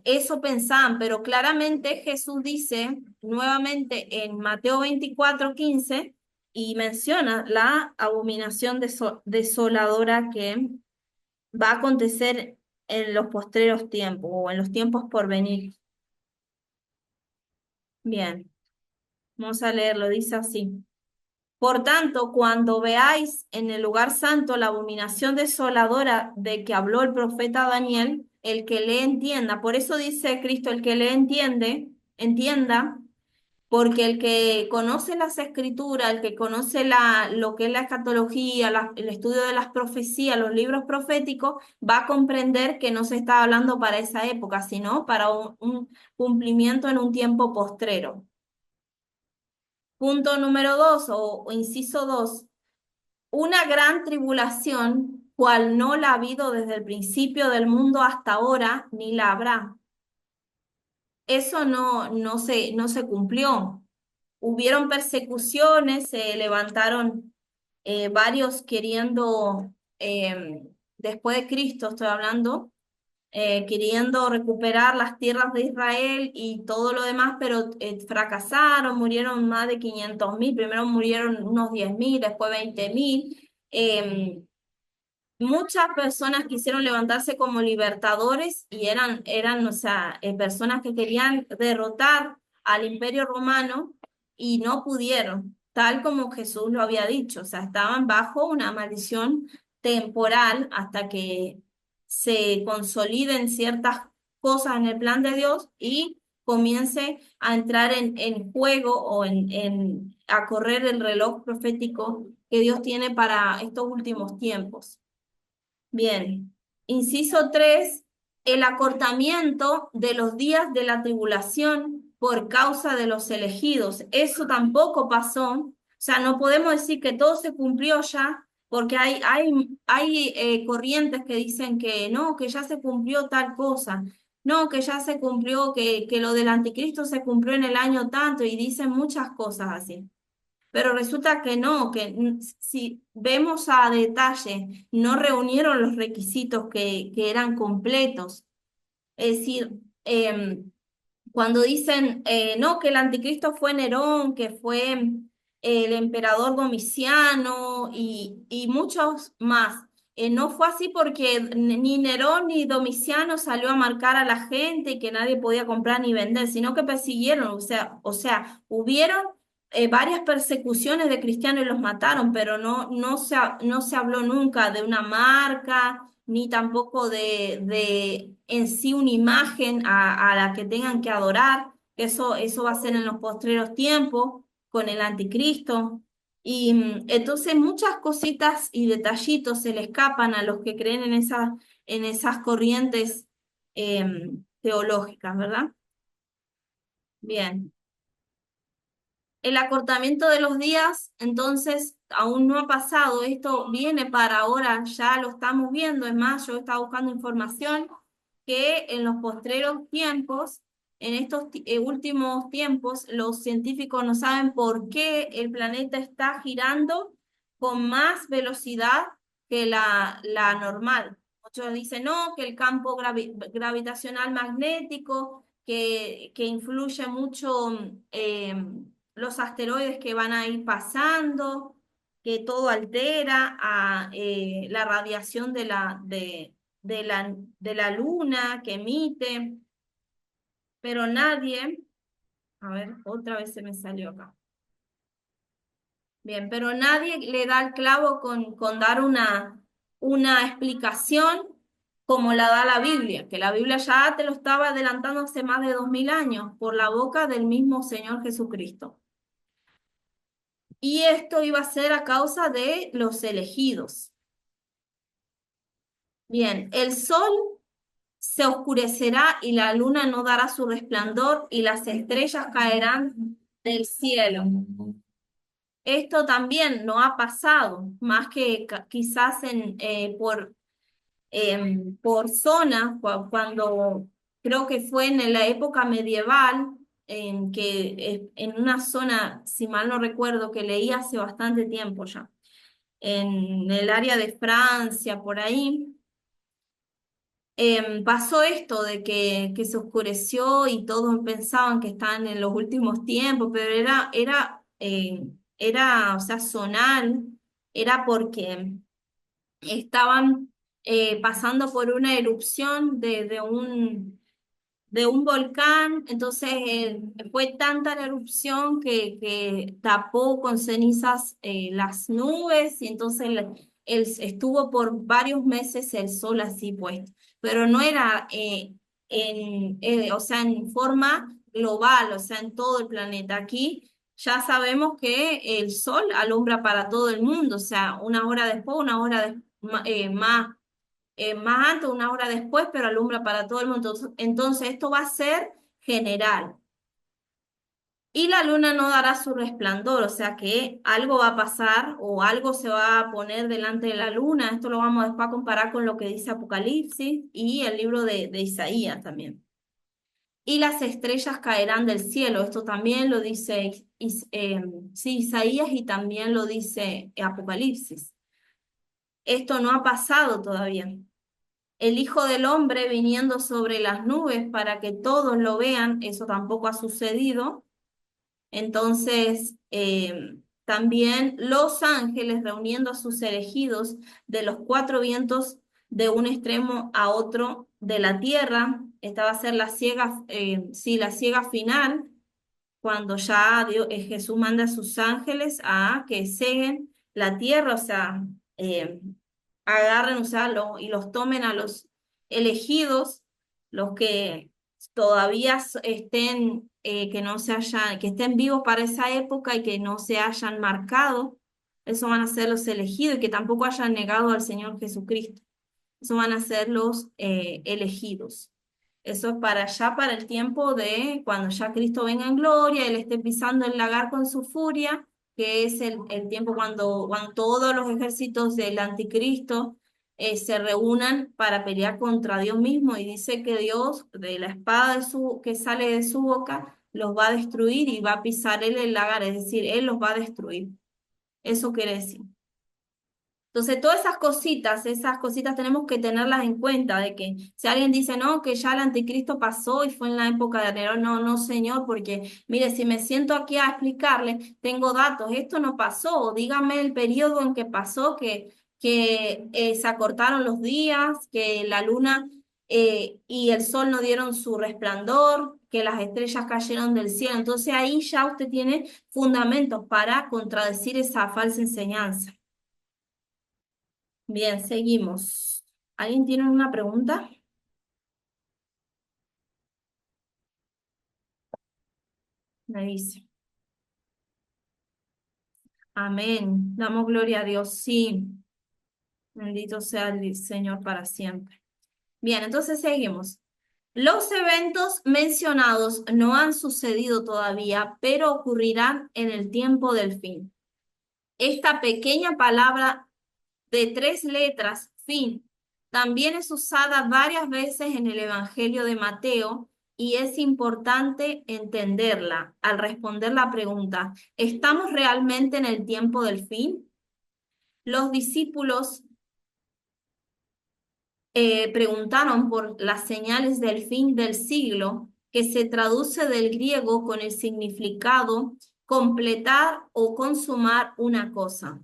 eso pensaban, pero claramente Jesús dice nuevamente en Mateo 24:15 y menciona la abominación desoladora que va a acontecer en los postreros tiempos o en los tiempos por venir. Bien, vamos a leerlo, dice así. Por tanto, cuando veáis en el lugar santo la abominación desoladora de que habló el profeta Daniel, el que le entienda, por eso dice Cristo, el que le entienda, porque el que conoce las escrituras, el que conoce lo que es la escatología, el estudio de las profecías, los libros proféticos, va a comprender que no se está hablando para esa época, sino para un cumplimiento en un tiempo postrero. Punto número 2 o inciso 2. Una gran tribulación, cual no la ha habido desde el principio del mundo hasta ahora, ni la habrá. Eso no se cumplió. Hubieron persecuciones, se levantaron varios queriendo, después de Cristo estoy hablando, queriendo recuperar las tierras de Israel y todo lo demás, pero fracasaron, murieron más de 500.000, primero murieron unos 10.000, después 20.000. Muchas personas quisieron levantarse como libertadores y eran, o sea, personas que querían derrotar al Imperio Romano y no pudieron, tal como Jesús lo había dicho, o sea, estaban bajo una maldición temporal hasta que se consoliden ciertas cosas en el plan de Dios y comience a entrar en juego o a correr el reloj profético que Dios tiene para estos últimos tiempos. Bien, inciso 3, el acortamiento de los días de la tribulación por causa de los elegidos. Eso tampoco pasó. O sea, no podemos decir que todo se cumplió ya, porque hay corrientes que dicen que no, que ya se cumplió tal cosa. No, que ya se cumplió, que lo del anticristo se cumplió en el año tanto, y dicen muchas cosas así. Pero resulta que no, que si vemos a detalle, no reunieron los requisitos que eran completos. Es decir, cuando dicen, no, que el anticristo fue Nerón, que fue el emperador Domiciano y muchos más. No fue así porque ni Nerón ni Domiciano salió a marcar a la gente y que nadie podía comprar ni vender, sino que persiguieron, o sea, hubieron varias persecuciones de cristianos y los mataron, pero no se habló nunca de una marca ni tampoco de en sí una imagen a la que tengan que adorar. Eso va a ser en los postreros tiempos con el anticristo. Y entonces muchas cositas y detallitos se le escapan a los que creen en esas corrientes teológicas, ¿verdad? Bien. El acortamiento de los días, entonces, aún no ha pasado. Esto viene para ahora, ya lo estamos viendo. Es más, yo estaba buscando información que en los postreros tiempos, en estos últimos tiempos, los científicos no saben por qué el planeta está girando con más velocidad que la normal. Muchos dicen, no, que el campo gravitacional magnético, que influye mucho. Los asteroides que van a ir pasando, que todo altera a la radiación de la luna que emite, pero nadie, a ver, otra vez se me salió acá. Bien, pero nadie le da el clavo con dar una explicación como la da la Biblia, que la Biblia ya te lo estaba adelantando hace más de 2000 años por la boca del mismo Señor Jesucristo. Y esto iba a ser a causa de los elegidos. Bien, el sol se oscurecerá y la luna no dará su resplandor y las estrellas caerán del cielo. Esto también no ha pasado, más que quizás por zona, cuando creo que fue en la época medieval, en que en una zona, si mal no recuerdo, que leí hace bastante tiempo ya en el área de Francia, por ahí, pasó esto de que se oscureció y todos pensaban que estaban en los últimos tiempos, pero era, o sea, zonal, era porque estaban pasando por una erupción de un volcán, entonces fue tanta la erupción que tapó con cenizas las nubes y entonces estuvo por varios meses el sol así puesto, pero no era o sea, en forma global, o sea, en todo el planeta. Aquí ya sabemos que el sol alumbra para todo el mundo, o sea, una hora después, una hora más antes, una hora después, pero alumbra para todo el mundo. Entonces, esto va a ser general. Y la luna no dará su resplandor, o sea que algo va a pasar o algo se va a poner delante de la luna. Esto lo vamos después a comparar con lo que dice Apocalipsis y el libro de Isaías también. Y las estrellas caerán del cielo. Esto también lo dice sí, Isaías y también lo dice Apocalipsis. Esto no ha pasado todavía. El Hijo del Hombre viniendo sobre las nubes para que todos lo vean, eso tampoco ha sucedido. Entonces, también los ángeles reuniendo a sus elegidos de los cuatro vientos de un extremo a otro de la tierra. Esta va a ser la ciega, sí, la ciega final, cuando ya Jesús manda a sus ángeles a que seguen la tierra, o sea, eh, agarren, o sea, y los tomen a los elegidos, los que todavía estén, que no se hayan, que estén vivos para esa época y que no se hayan marcado, esos van a ser los elegidos y que tampoco hayan negado al Señor Jesucristo. Esos van a ser los elegidos. Eso es para allá, para el tiempo de cuando ya Cristo venga en gloria, Él esté pisando el lagar con su furia, que es el tiempo cuando todos los ejércitos del anticristo se reúnan para pelear contra Dios mismo. Y dice que Dios, de la espada que sale de su boca, los va a destruir y va a pisar Él el lagar, es decir, Él los va a destruir. Eso quiere decir. Entonces, todas esas cositas tenemos que tenerlas en cuenta, de que si alguien dice, no, que ya el anticristo pasó y fue en la época de Nerón, no, no, señor, porque mire, si me siento aquí a explicarle, tengo datos, esto no pasó, o dígame el periodo en que pasó, que se acortaron los días, que la luna y el sol no dieron su resplandor, que las estrellas cayeron del cielo. Entonces, ahí ya usted tiene fundamentos para contradecir esa falsa enseñanza. Bien, seguimos. ¿Alguien tiene una pregunta? Me dice. Amén. Damos gloria a Dios. Sí. Bendito sea el Señor para siempre. Bien, entonces seguimos. Los eventos mencionados no han sucedido todavía, pero ocurrirán en el tiempo del fin. Esta pequeña palabra de tres letras, fin, también es usada varias veces en el Evangelio de Mateo y es importante entenderla al responder la pregunta, ¿estamos realmente en el tiempo del fin? Los discípulos preguntaron por las señales del fin del siglo, que se traduce del griego con el significado completar o consumar una cosa.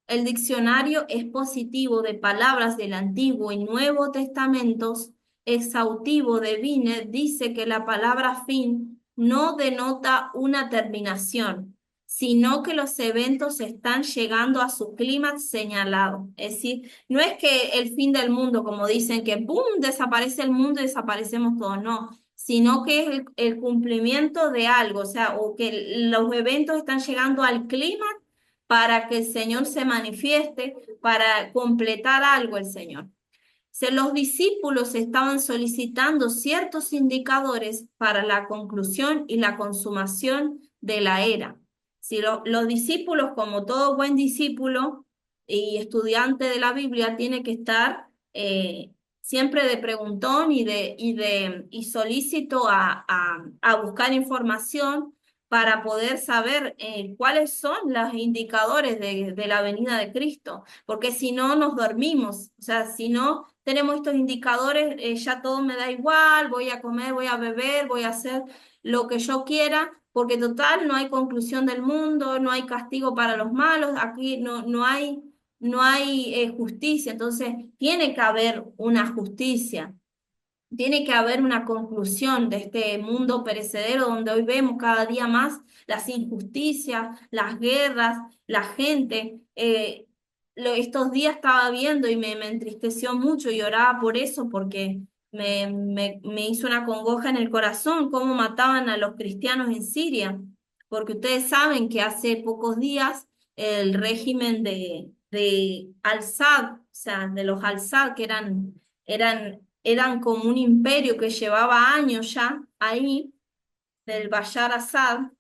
El diccionario expositivo de palabras del Antiguo y Nuevo Testamentos, exhaustivo de Binet, dice que la palabra fin no denota una terminación, sino que los eventos están llegando a su clímax señalado. Es decir, no es que el fin del mundo, como dicen, que ¡boom! Desaparece el mundo y desaparecemos todos, no, sino que es el cumplimiento de algo, o sea, o que los eventos están llegando al clímax para que el Señor se manifieste, para completar algo el Señor. Los discípulos estaban solicitando ciertos indicadores para la conclusión y la consumación de la era. Si los discípulos, como todo buen discípulo y estudiante de la Biblia, tiene que estar siempre de preguntón y solícito a buscar información para poder saber cuáles son los indicadores de la venida de Cristo, porque si no nos dormimos, o sea, si no tenemos estos indicadores, ya todo me da igual, voy a comer, voy a beber, voy a hacer lo que yo quiera, porque total no hay conclusión del mundo, no hay castigo para los malos, aquí no hay justicia, entonces tiene que haber una justicia. Tiene que haber una conclusión de este mundo perecedero donde hoy vemos cada día más las injusticias, las guerras, la gente. Estos días estaba viendo y me entristeció mucho y oraba por eso porque me hizo una congoja en el corazón cómo mataban a los cristianos en Siria. Porque ustedes saben que hace pocos días el régimen de Al-Sad, o sea, de los Al-Sad que eran como un imperio que llevaba años ya ahí, del Bashar Assad,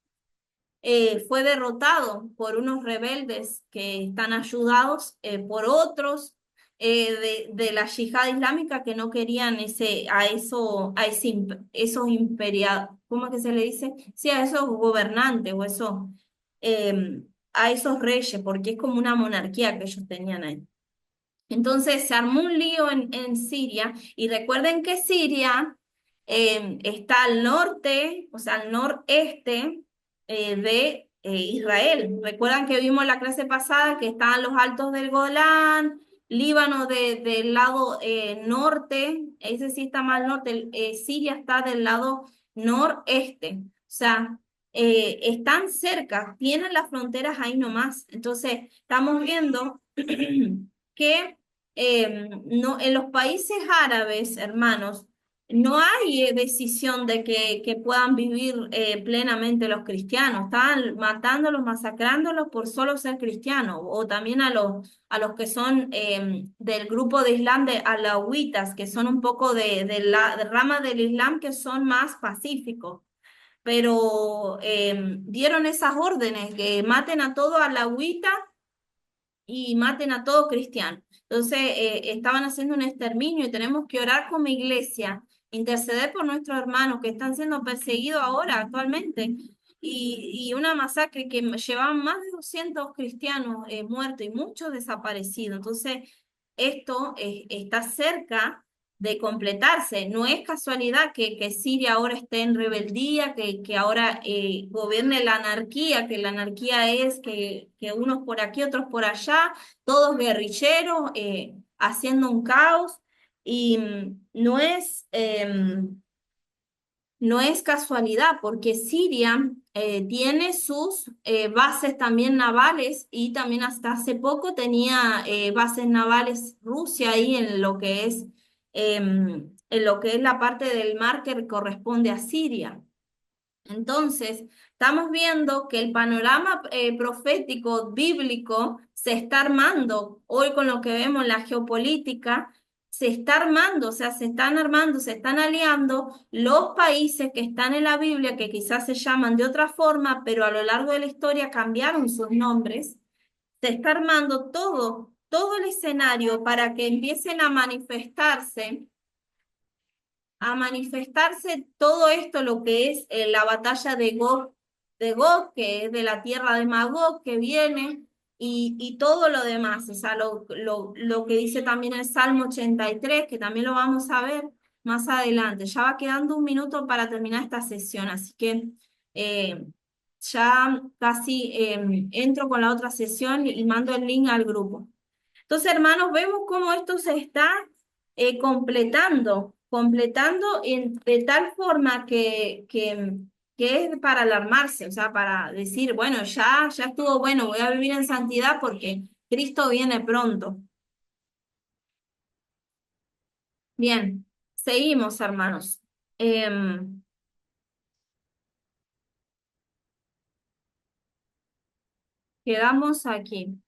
fue derrotado por unos rebeldes que están ayudados por otros de la yihad islámica que no querían esos ¿cómo es que se le dice? Sí, a esos gobernantes o a esos reyes, porque es como una monarquía que ellos tenían ahí. Entonces se armó un lío en Siria y recuerden que Siria está al norte, o sea, al noreste de Israel. Recuerdan que vimos la clase pasada que estaban los altos del Golán, Líbano del lado norte, ese sí está más al norte, Siria está del lado noreste. O sea, están cerca, tienen las fronteras ahí nomás. Entonces, estamos viendo que no, en los países árabes, hermanos, no hay decisión de que puedan vivir plenamente los cristianos. Estaban matándolos, masacrándolos por solo ser cristianos, o también a los que son del grupo de Islam de alawitas, que son un poco de la de rama del Islam que son más pacíficos. Pero dieron esas órdenes que maten a todo alawita y maten a todo cristiano. Entonces, estaban haciendo un exterminio y tenemos que orar como iglesia, interceder por nuestros hermanos que están siendo perseguidos ahora, actualmente, y una masacre que llevaban más de 200 cristianos muertos y muchos desaparecidos. Entonces, esto está cerca de completarse. No es casualidad que Siria ahora esté en rebeldía, que ahora gobierne la anarquía, que la anarquía es que unos por aquí, otros por allá, todos guerrilleros, haciendo un caos. Y no es casualidad, porque Siria tiene sus bases también navales y también hasta hace poco tenía bases navales Rusia ahí en lo que es la parte del mar que corresponde a Siria. Entonces, estamos viendo que el panorama profético bíblico se está armando hoy con lo que vemos en la geopolítica. se está armando, o sea, se están armando, se están aliando los países que están en la Biblia, que quizás se llaman de otra forma, pero a lo largo de la historia cambiaron sus nombres. Se está armando todo el escenario para que empiecen a manifestarse todo esto, lo que es la batalla de Gog, que es de la tierra de Magog, que viene, y todo lo demás, o sea, lo que dice también el Salmo 83, que también lo vamos a ver más adelante. Ya va quedando un minuto para terminar esta sesión, así que eh, ya casi entro con la otra sesión y mando el link al grupo. Entonces, hermanos, vemos cómo esto se está de tal forma que es para alarmarse, o sea, para decir, bueno, ya estuvo bueno, voy a vivir en santidad porque Cristo viene pronto. Bien, seguimos, hermanos. Em, Quedamos aquí.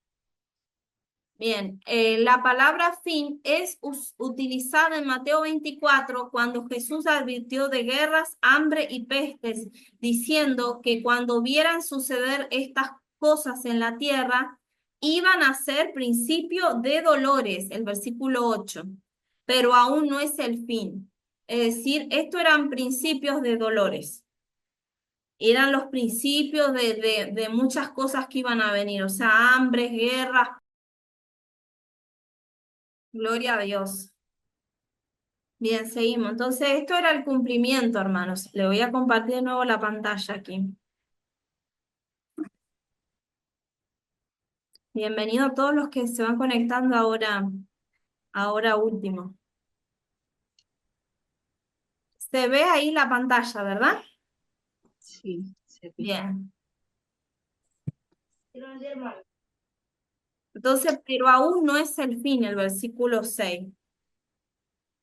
Bien, la palabra fin es utilizada en Mateo 24 cuando Jesús advirtió de guerras, hambre y pestes, diciendo que cuando vieran suceder estas cosas en la tierra, iban a ser principio de dolores, el versículo 8, pero aún no es el fin. Es decir, esto eran principios de dolores, eran los principios de muchas cosas que iban a venir, o sea, hambres, guerras. Gloria a Dios. Bien, seguimos. Entonces, esto era el cumplimiento, hermanos. Le voy a compartir de nuevo la pantalla aquí. Bienvenido a todos los que se van conectando ahora último. Se ve ahí la pantalla, ¿verdad? Sí, se ve. Bien. Entonces, pero aún no es el fin, el versículo 6.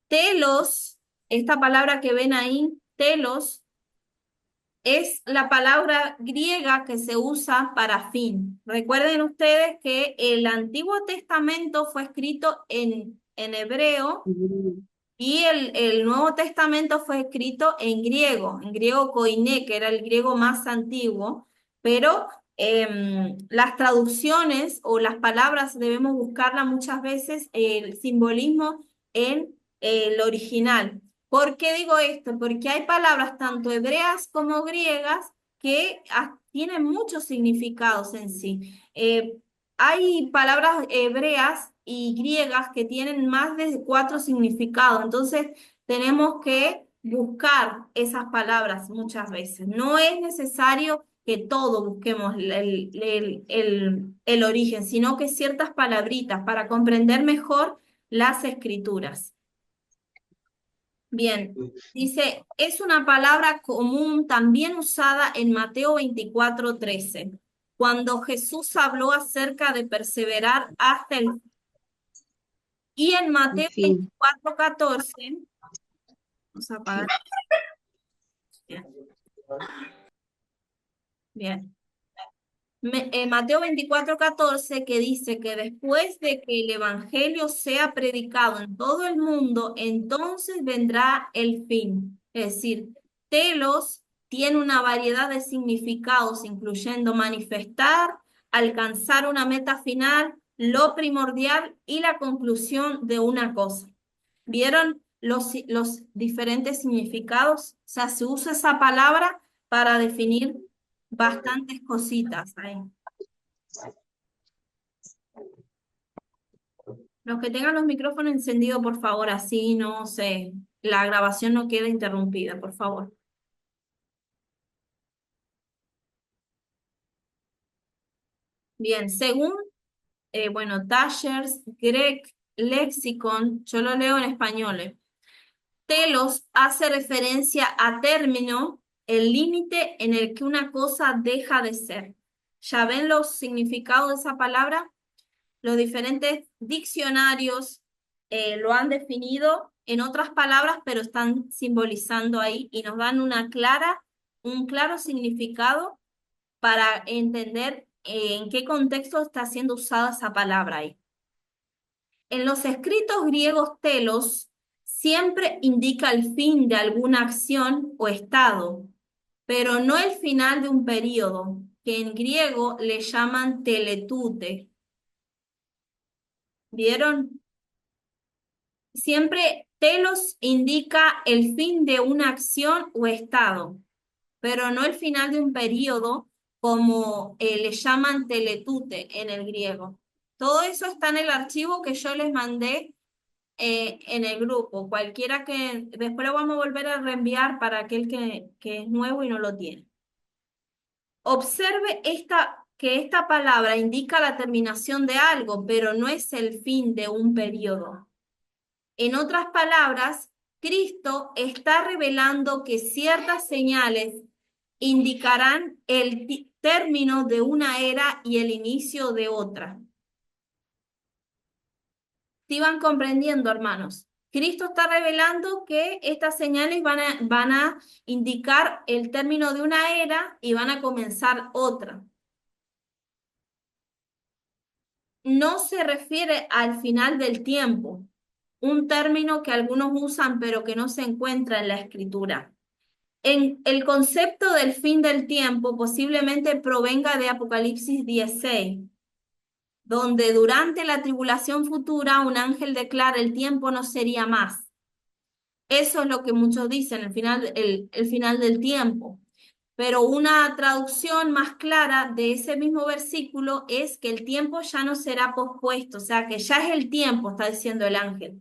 Telos, esta palabra que ven ahí, telos, es la palabra griega que se usa para fin. Recuerden ustedes que el Antiguo Testamento fue escrito en hebreo y el Nuevo Testamento fue escrito en griego koiné, que era el griego más antiguo, pero las traducciones o las palabras debemos buscarlas muchas veces el simbolismo en el original. ¿Por qué digo esto? Porque hay palabras tanto hebreas como griegas que tienen muchos significados en sí. Hay palabras hebreas y griegas que tienen más de 4 significados, entonces tenemos que buscar esas palabras muchas veces. No es necesario que todo busquemos el origen, sino que ciertas palabritas para comprender mejor las escrituras. Bien, dice, es una palabra común también usada en Mateo 24:13, cuando Jesús habló acerca de perseverar hasta el... Y en En Mateo fin, 24:14, vamos a apagar. Bien, bien. Mateo 24:14 que dice que después de que el evangelio sea predicado en todo el mundo, entonces vendrá el fin. Es decir, telos tiene una variedad de significados, incluyendo manifestar, alcanzar una meta final, lo primordial y la conclusión de una cosa. ¿Vieron los diferentes significados? O sea, se usa esa palabra para definir bastantes cositas ahí. Los que tengan los micrófonos encendidos, por favor, así no sé, la grabación no queda interrumpida, por favor. Bien, según, bueno, Tashers, Greg Lexicon, yo lo leo en español. Telos hace referencia a término, el límite en el que una cosa deja de ser. ¿Ya ven los significados de esa palabra? Los diferentes diccionarios lo han definido en otras palabras, pero están simbolizando ahí y nos dan un claro significado para entender en qué contexto está siendo usada esa palabra ahí. En los escritos griegos telos siempre indica el fin de alguna acción o estado, pero no el final de un periodo, que en griego le llaman teletute. ¿Vieron? Siempre telos indica el fin de una acción o estado, pero no el final de un periodo, como le llaman teletute en el griego. Todo eso está en el archivo que yo les mandé en el grupo. Cualquiera que después lo vamos a volver a reenviar para aquel que es nuevo y no lo tiene. Observe que esta palabra indica la terminación de algo, pero no es el fin de un periodo. En otras palabras, Cristo está revelando que ciertas señales indicarán el término de una era y el inicio de otra. ¿Sí van comprendiendo, hermanos? Cristo está revelando que estas señales van a indicar el término de una era y van a comenzar otra. No se refiere al final del tiempo, un término que algunos usan pero que no se encuentra en la Escritura. El concepto del fin del tiempo posiblemente provenga de Apocalipsis 16, donde durante la tribulación futura un ángel declara el tiempo no sería más. Eso es lo que muchos dicen, el final del tiempo. Pero una traducción más clara de ese mismo versículo es que el tiempo ya no será pospuesto, o sea, que ya es el tiempo, está diciendo el ángel.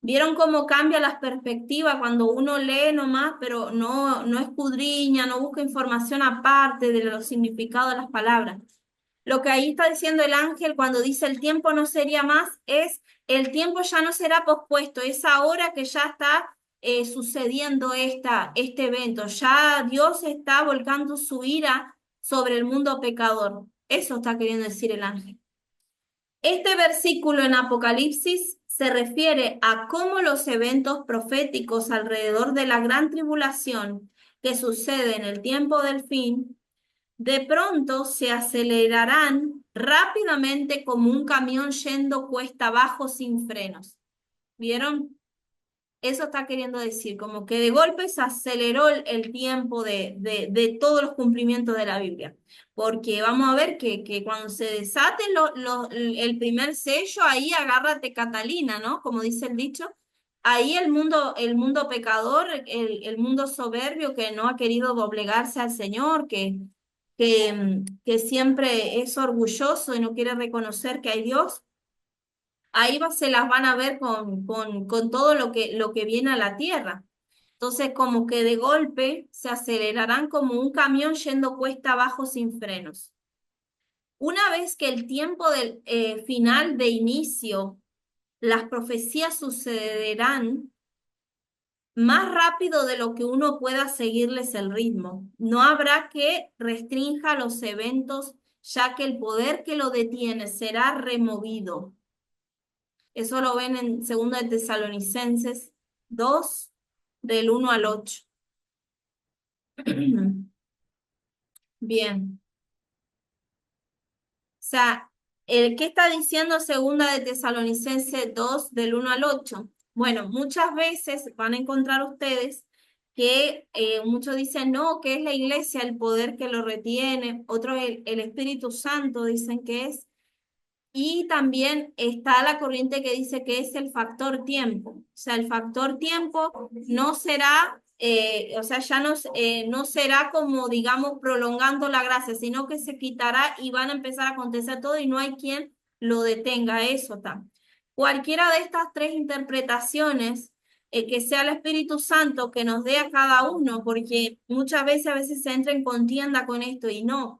¿Vieron cómo cambia la perspectiva cuando uno lee nomás, pero no escudriña, no busca información aparte de los significados de las palabras? Lo que ahí está diciendo el ángel cuando dice el tiempo no sería más, es el tiempo ya no será pospuesto, es ahora que ya está sucediendo este evento, ya Dios está volcando su ira sobre el mundo pecador. Eso está queriendo decir el ángel. Este versículo en Apocalipsis se refiere a cómo los eventos proféticos alrededor de la gran tribulación que sucede en el tiempo del fin de pronto se acelerarán rápidamente como un camión yendo cuesta abajo sin frenos. ¿Vieron? Eso está queriendo decir, como que de golpe se aceleró el tiempo de todos los cumplimientos de la Biblia. Porque vamos a ver que cuando se desate el primer sello, ahí agárrate Catalina, ¿no? Como dice el dicho. Ahí el mundo pecador, el mundo soberbio que no ha querido doblegarse al Señor, que siempre es orgulloso y no quiere reconocer que hay Dios, ahí se las van a ver con todo lo que viene a la tierra. Entonces, como que de golpe se acelerarán como un camión yendo cuesta abajo sin frenos. Una vez que el tiempo del final de inicio, las profecías sucederán más rápido de lo que uno pueda seguirles el ritmo. No habrá que restrinja los eventos, ya que el poder que lo detiene será removido. Eso lo ven en 2 de Tesalonicenses 2, del 1 al 8. Bien. O sea, ¿qué está diciendo 2 de Tesalonicenses 2, del 1 al 8? Bueno, muchas veces van a encontrar ustedes que muchos dicen, no, que es la iglesia el poder que lo retiene, otros el Espíritu Santo dicen que es. Y también está la corriente que dice que es el factor tiempo. O sea, el factor tiempo no será, o sea, ya no será como, digamos, prolongando la gracia, sino que se quitará y van a empezar a acontecer todo y no hay quien lo detenga. Eso está. Cualquiera de estas tres interpretaciones, que sea el Espíritu Santo que nos dé a cada uno, porque muchas veces se entra en contienda con esto y no.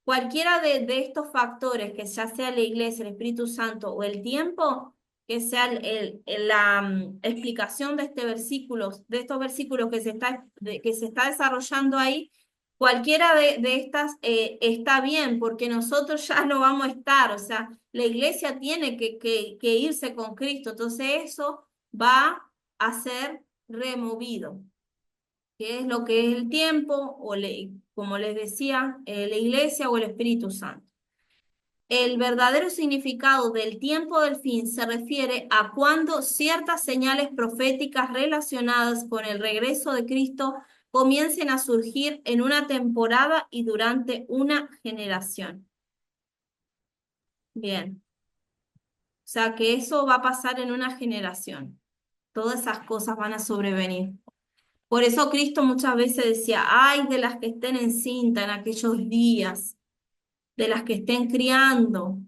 Cualquiera de estos factores, que ya sea la iglesia, el Espíritu Santo o el tiempo, que sea la explicación de este versículo, de estos versículos que se está desarrollando ahí, cualquiera de estas está bien, porque nosotros ya no vamos a estar, o sea, la iglesia tiene que irse con Cristo, entonces eso va a ser removido, que es lo que es el tiempo, como les decía, la iglesia o el Espíritu Santo. El verdadero significado del tiempo del fin se refiere a cuando ciertas señales proféticas relacionadas con el regreso de Cristo comiencen a surgir en una temporada y durante una generación. Bien, o sea que eso va a pasar en una generación. Todas esas cosas van a sobrevenir. Por eso Cristo muchas veces decía, ay de las que estén encinta en aquellos días, de las que estén criando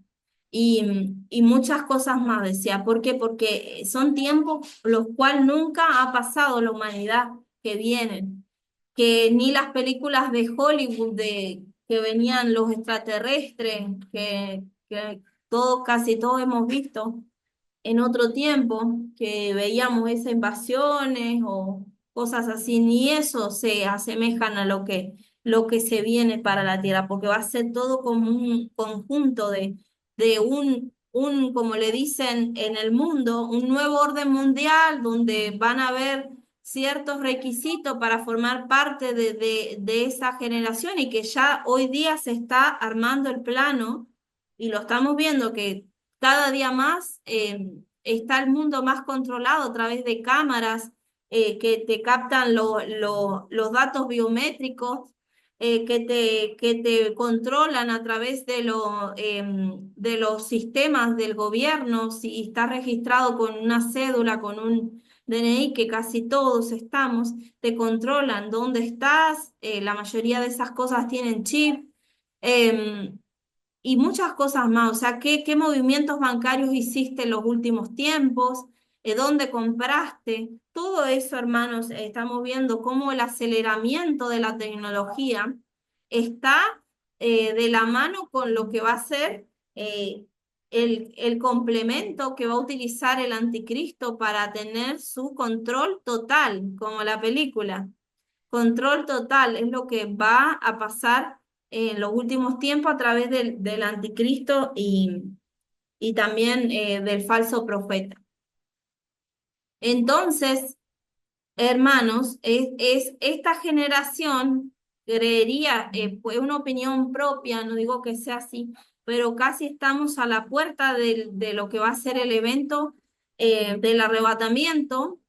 y muchas cosas más, decía. ¿Por qué? Porque son tiempos los cuales nunca ha pasado la humanidad que vienen, que ni las películas de Hollywood de que venían los extraterrestres, que todos, casi todos hemos visto en otro tiempo, que veíamos esas invasiones o cosas así, ni eso se asemejan a lo que se viene para la Tierra, porque va a ser todo como un conjunto de como le dicen en el mundo, un nuevo orden mundial donde van a haber ciertos requisitos para formar parte de esa generación y que ya hoy día se está armando el plano y lo estamos viendo que cada día más está el mundo más controlado a través de cámaras que te captan los datos biométricos, que te controlan a través de los sistemas del gobierno, si estás registrado con una cédula, con un DNI, que casi todos estamos, te controlan dónde estás, la mayoría de esas cosas tienen chip. em, y muchas cosas más. O sea, qué movimientos bancarios hiciste en los últimos tiempos? ¿Dónde compraste? Todo eso, hermanos, estamos viendo cómo el aceleramiento de la tecnología está de la mano con lo que va a ser el complemento que va a utilizar el anticristo para tener su control total, como la película. Control total es lo que va a pasar en los últimos tiempos a través del anticristo y también del falso profeta. Entonces, hermanos, es esta generación, creería, fue una opinión propia, no digo que sea así, pero casi estamos a la puerta de lo que va a ser el evento del arrebatamiento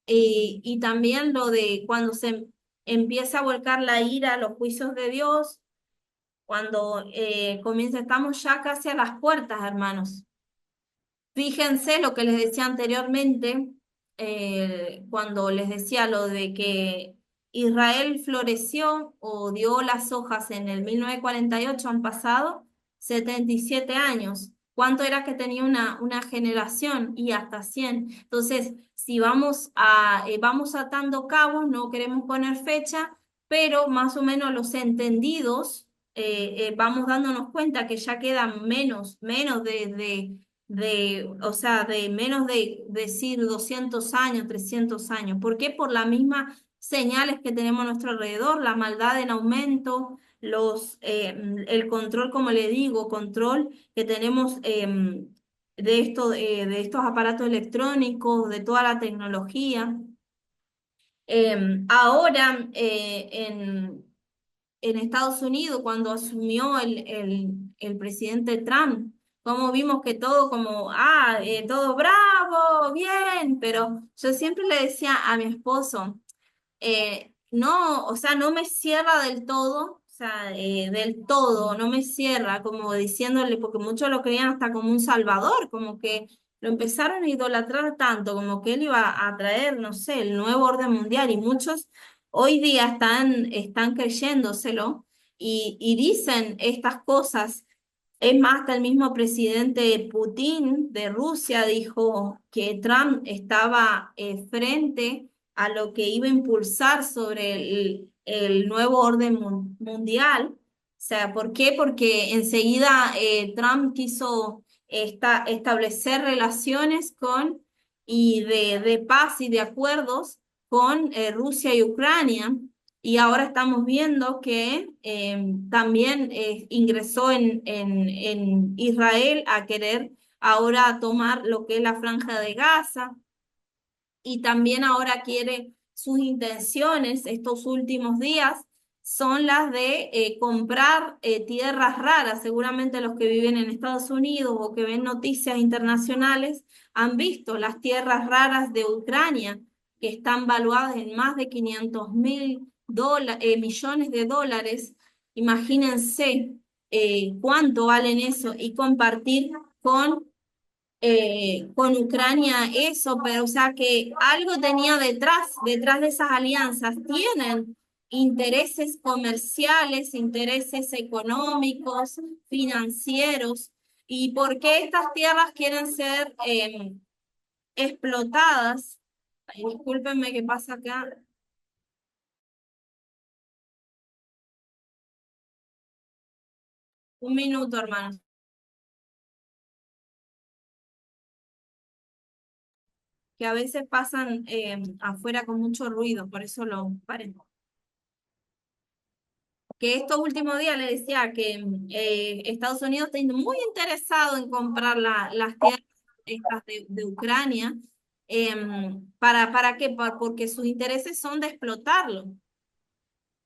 y también lo de cuando se empieza a volcar la ira, los juicios de Dios, cuando comienza, estamos ya casi a las puertas, hermanos. Fíjense lo que les decía anteriormente, cuando les decía lo de que Israel floreció o dio las hojas en el 1948, han pasado 77 años. ¿Cuánto era que tenía una generación? Y hasta 100. Entonces, si vamos atando cabos, no queremos poner fecha, pero más o menos los entendidos, vamos dándonos cuenta que ya quedan menos o sea, de menos de decir 200 años, 300 años. ¿Por qué? Por las mismas señales que tenemos a nuestro alrededor, la maldad en aumento, el control, como le digo, control que tenemos de estos aparatos electrónicos, de toda la tecnología. Ahora, en Estados Unidos cuando asumió el presidente Trump, como vimos que todo como, todo bravo, bien, pero yo siempre le decía a mi esposo, no, o sea, no me cierra del todo, o sea, del todo, no me cierra, como diciéndole, porque muchos lo creían hasta como un salvador, como que lo empezaron a idolatrar tanto, como que él iba a traer, no sé, el nuevo orden mundial, y muchos hoy día están creyéndoselo y dicen estas cosas. Es más, hasta el mismo presidente Putin de Rusia dijo que Trump estaba frente a lo que iba a impulsar sobre el nuevo orden mundial. O sea, ¿por qué? Porque enseguida Trump quiso establecer relaciones de paz y de acuerdos con Rusia y Ucrania. Y ahora estamos viendo que también ingresó en Israel a querer ahora tomar lo que es la franja de Gaza y también ahora quiere sus intenciones estos últimos días. son las de comprar tierras raras. Seguramente los que viven en Estados Unidos o que ven noticias internacionales han visto las tierras raras de Ucrania, que están valuadas en más de 500.000 millones de dólares. Imagínense cuánto valen eso y compartir con Ucrania eso, pero o sea que algo tenía detrás de esas alianzas, tienen intereses comerciales, intereses económicos, financieros, y por qué estas tierras quieren ser explotadas. Ay, discúlpenme, ¿qué pasa acá? Un minuto, hermanos, que a veces pasan afuera con mucho ruido, por eso lo paren. Que estos últimos días le decía que Estados Unidos está muy interesado en comprar las tierras estas de Ucrania. ¿Para qué? Porque sus intereses son de explotarlo.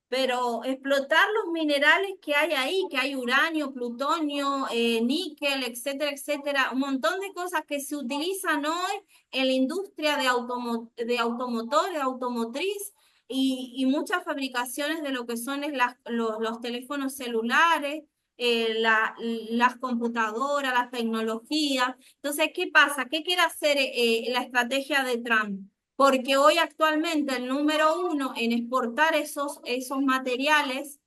Pero explotar los minerales que hay ahí, que hay uranio, plutonio, níquel, etcétera, etcétera, un montón de cosas que se utilizan hoy en la industria de automotor, de automotriz y muchas fabricaciones de lo que son los teléfonos celulares, las computadoras, las tecnologías. Entonces, ¿qué pasa? ¿Qué quiere hacer la estrategia de Trump? Porque hoy actualmente el número uno en exportar esos materiales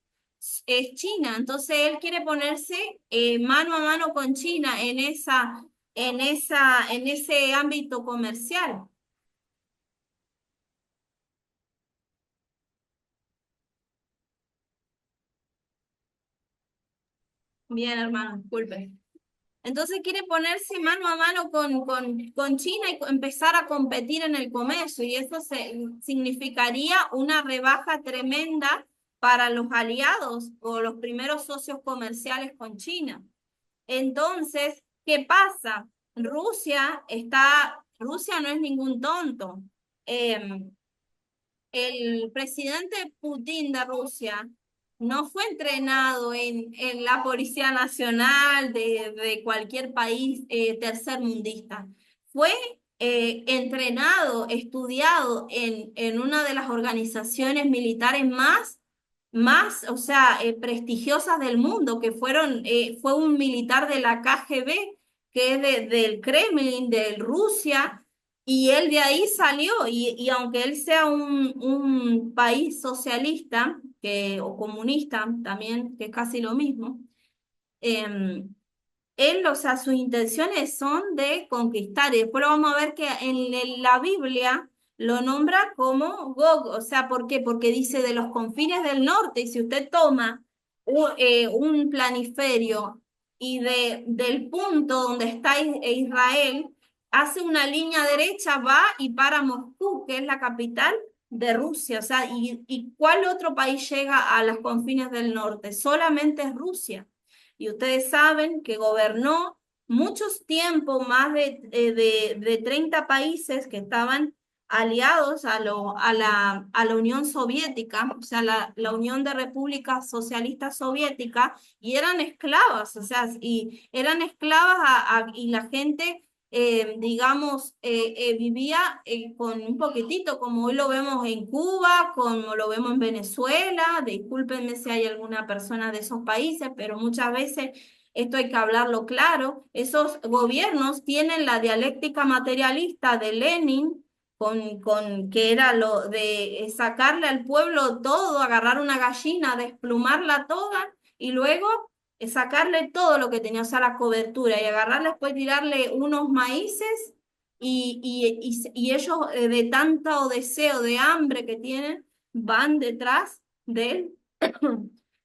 es China. Entonces él quiere ponerse mano a mano con China en ese ámbito comercial. Bien, hermano, disculpe. Entonces quiere ponerse mano a mano con China y empezar a competir en el comercio, y eso significaría una rebaja tremenda para los aliados o los primeros socios comerciales con China. Entonces, ¿qué pasa? Rusia no es ningún tonto. Em, el presidente Putin de Rusia no fue entrenado en la Policía Nacional de cualquier país tercermundista. Fue entrenado, estudiado en una de las organizaciones militares o sea, prestigiosas del mundo, fue un militar de la KGB, que es del Kremlin, de Rusia, y él de ahí salió, y aunque él sea un país socialista o comunista también, que es casi lo mismo, em, él, o sea, sus intenciones son de conquistar. Y después lo vamos a ver que en la Biblia lo nombra como Gog. O sea, ¿por qué? Porque dice de los confines del norte. Y si usted toma un planiferio y del punto donde está Israel, hace una línea derecha, va y para Moscú, que es la capital de Rusia. O sea, ¿y cuál otro país llega a los confines del norte? Solamente es Rusia. Y ustedes saben que gobernó muchos tiempos, más de 30 países que estaban aliados a la Unión Soviética, o sea, la Unión de Repúblicas Socialistas Soviéticas, y eran esclavas, o sea, y eran esclavas y la gente, digamos, vivía con un poquitito, como hoy lo vemos en Cuba, como lo vemos en Venezuela. Discúlpenme si hay alguna persona de esos países, pero muchas veces esto hay que hablarlo claro. Esos gobiernos tienen la dialéctica materialista de Lenin, que era lo de sacarle al pueblo todo, agarrar una gallina, desplumarla toda y luego sacarle todo lo que tenía, o sea, la cobertura, y agarrarla después, tirarle unos maíces, y ellos de tanto deseo, de hambre que tienen, van detrás del,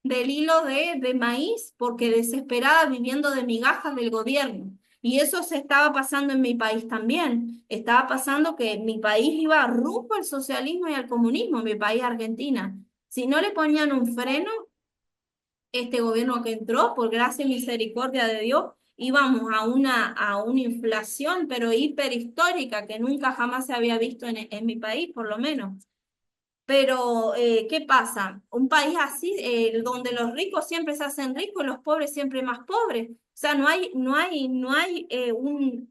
del hilo de maíz, porque desesperada viviendo de migajas del gobierno. Y eso se estaba pasando en mi país también. Estaba pasando que mi país iba rumbo al socialismo y al comunismo, mi país, Argentina. Si no le ponían un freno, este gobierno que entró, por gracia y misericordia de Dios, íbamos a una inflación, pero hiperhistórica, que nunca jamás se había visto en mi país, por lo menos. Pero, ¿qué pasa? Un país así, donde los ricos siempre se hacen ricos y los pobres siempre más pobres. O sea, no hay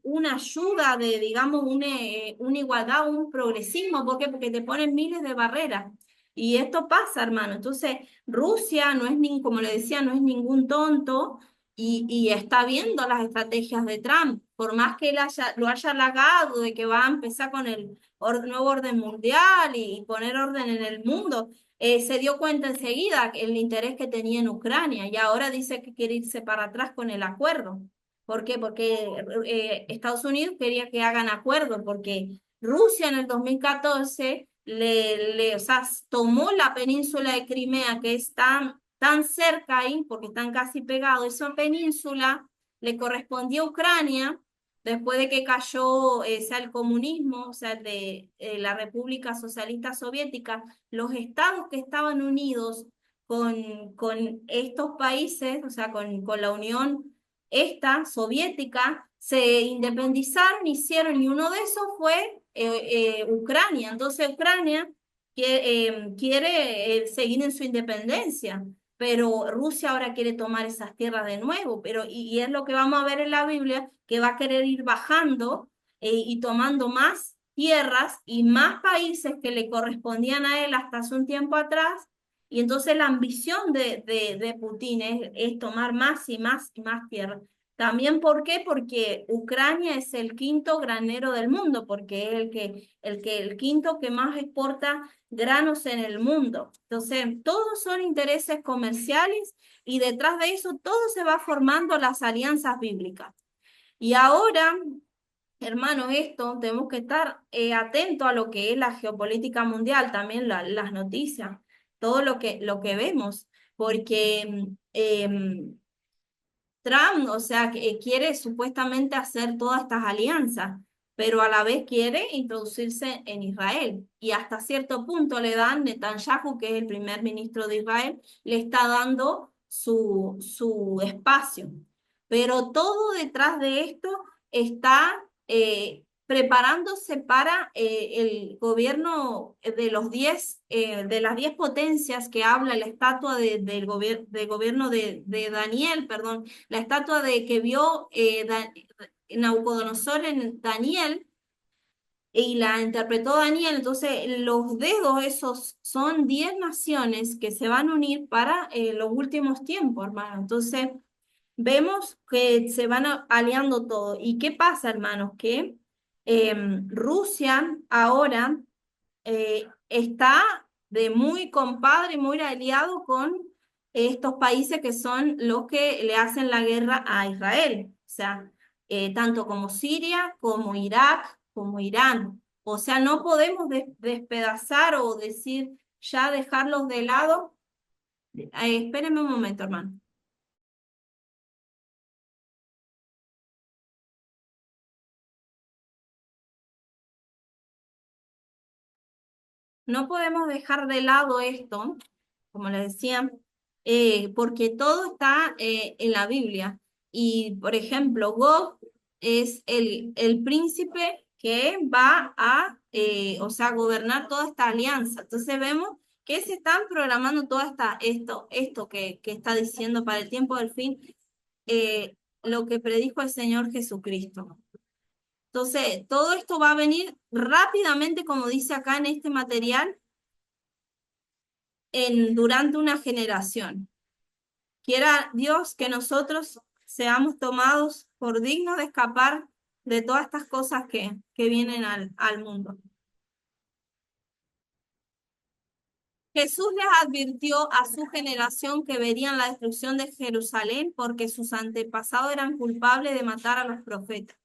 una ayuda de, digamos, una igualdad, un progresismo. ¿Por qué? Porque te ponen miles de barreras. Y esto pasa, hermano. Entonces, Rusia no es ni, como le decía, no es ningún tonto y está viendo las estrategias de Trump. Por más que él lo haya halagado de que va a empezar con el nuevo orden mundial y poner orden en el mundo, se dio cuenta enseguida el interés que tenía en Ucrania y ahora dice que quiere irse para atrás con el acuerdo. ¿Por qué? Porque Estados Unidos quería que hagan acuerdo, porque Rusia en el 2014 o sea, tomó la península de Crimea, que es tan cerca ahí, porque están casi pegados. Esa península le correspondía a Ucrania después de que cayó sea el comunismo, o sea, de la República Socialista Soviética. Los estados que estaban unidos con estos países, o sea, con la Unión esta soviética, se independizaron, hicieron, y uno de esos fue Ucrania. Entonces Ucrania quiere seguir en su independencia, pero Rusia ahora quiere tomar esas tierras de nuevo, pero y es lo que vamos a ver en la Biblia, que va a querer ir bajando y tomando más tierras y más países que le correspondían a él hasta hace un tiempo atrás, y entonces la ambición de Putin es tomar más y más y más tierras. También, ¿por qué? Porque Ucrania es el quinto granero del mundo, porque es el quinto que más exporta granos en el mundo. Entonces, todos son intereses comerciales y detrás de eso todo se va formando las alianzas bíblicas. Y ahora, hermanos, esto tenemos que estar atentos a lo que es la geopolítica mundial, también las noticias, todo lo que vemos, porque Trump, o sea, que quiere supuestamente hacer todas estas alianzas, pero a la vez quiere introducirse en Israel. Y hasta cierto punto le dan, Netanyahu, que es el primer ministro de Israel, le está dando su espacio. Pero todo detrás de esto está preparándose para el gobierno de las 10 potencias que habla la estatua del gobierno de Daniel, perdón, la estatua de que vio Nabucodonosor en Daniel y la interpretó Daniel. Entonces los dedos esos son 10 naciones que se van a unir para los últimos tiempos, hermano. Entonces vemos que se van aliando todo. ¿Y qué pasa, hermanos? Que Rusia ahora está de muy compadre y muy aliado con estos países que son los que le hacen la guerra a Israel, o sea, tanto como Siria, como Irak, como Irán. O sea, no podemos despedazar o decir ya dejarlos de lado. Espérenme un momento, hermano. No podemos dejar de lado esto, como les decía, porque todo está en la Biblia. Y, por ejemplo, Gog es el príncipe que va a, o sea, gobernar toda esta alianza. Entonces vemos que se están programando esto que está diciendo para el tiempo del fin, lo que predijo el Señor Jesucristo. Entonces, todo esto va a venir rápidamente, como dice acá en este material, durante una generación. Quiera Dios que nosotros seamos tomados por dignos de escapar de todas estas cosas que vienen al mundo. Jesús les advirtió a su generación que verían la destrucción de Jerusalén porque sus antepasados eran culpables de matar a los profetas.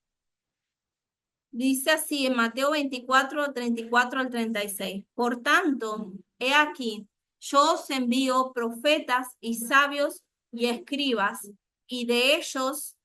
Dice así en Mateo 24, 34 al 36. Por tanto, he aquí, yo os envío profetas y sabios y escribas, y de ellos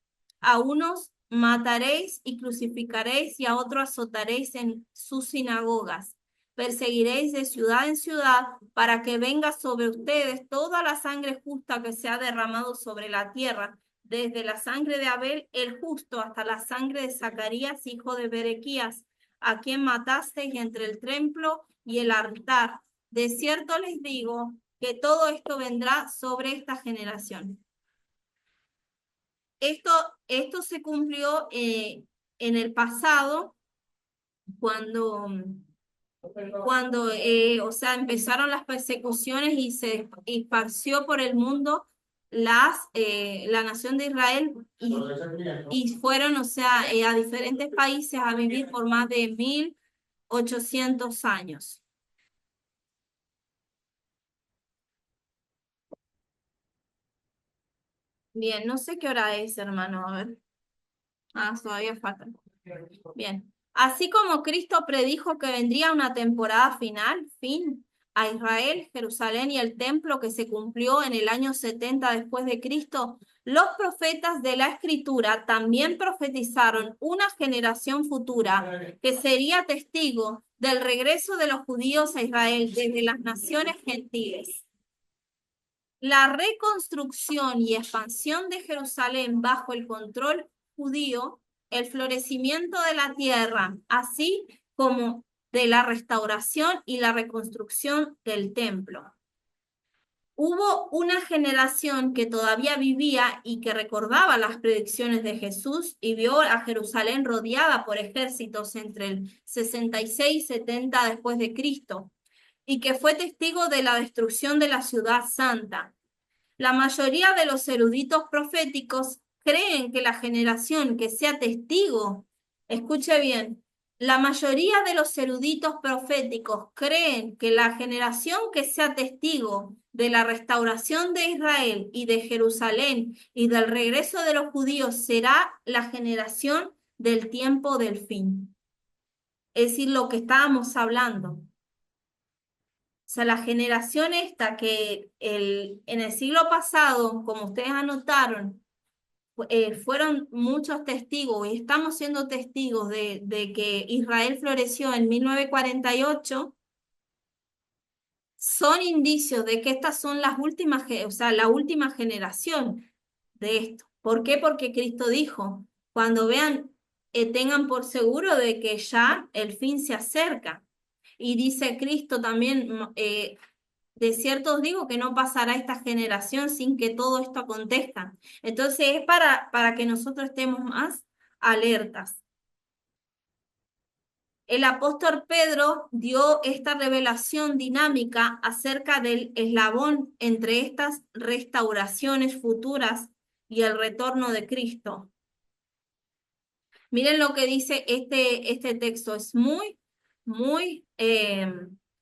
a unos mataréis y crucificaréis y a otros azotaréis en sus sinagogas. Perseguiréis de ciudad en ciudad para que venga sobre ustedes toda la sangre justa que se ha derramado sobre la tierra, desde la sangre de Abel el justo hasta la sangre de Zacarías, hijo de Berequías, a quien matasteis entre el templo y el altar. de cierto les digo que todo esto vendrá sobre esta generación. Esto, esto se cumplió en el pasado cuando, o sea, empezaron las persecuciones y se esparció por el mundo la nación de Israel y fueron, o sea, a diferentes países a vivir por más de 1800 años. Bien, no sé qué hora es, hermano, a ver. Ah, todavía falta. Bien. Así como Cristo predijo que vendría una temporada final, fin, a Israel, Jerusalén y el templo que se cumplió en el año 70 después de Cristo, los profetas de la Escritura también profetizaron una generación futura que sería testigo del regreso de los judíos a Israel desde las naciones gentiles. La reconstrucción y expansión de Jerusalén bajo el control judío, el florecimiento de la tierra, así como de la restauración y la reconstrucción del templo. Hubo una generación que todavía vivía y que recordaba las predicciones de Jesús y vio a Jerusalén rodeada por ejércitos entre el 66 y 70 después de Cristo, y que fue testigo de la destrucción de la ciudad santa. La mayoría de los eruditos proféticos creen que la generación que sea testigo, escuche bien, la mayoría de los eruditos proféticos creen que la generación que sea testigo de la restauración de Israel y de Jerusalén y del regreso de los judíos será la generación del tiempo del fin. Es decir, lo que estábamos hablando. O sea, la generación esta que en el siglo pasado, como ustedes anotaron, fueron muchos testigos y estamos siendo testigos de que Israel floreció en 1948, son indicios de que estas son las últimas, o sea, la última generación de esto. ¿Por qué? Porque Cristo dijo, cuando vean, tengan por seguro de que ya el fin se acerca. Y dice Cristo también, de cierto os digo que no pasará esta generación sin que todo esto acontezca. Entonces es para que nosotros estemos más alertas. El apóstol Pedro dio esta revelación dinámica acerca del eslabón entre estas restauraciones futuras y el retorno de Cristo. Miren lo que dice este texto, es muy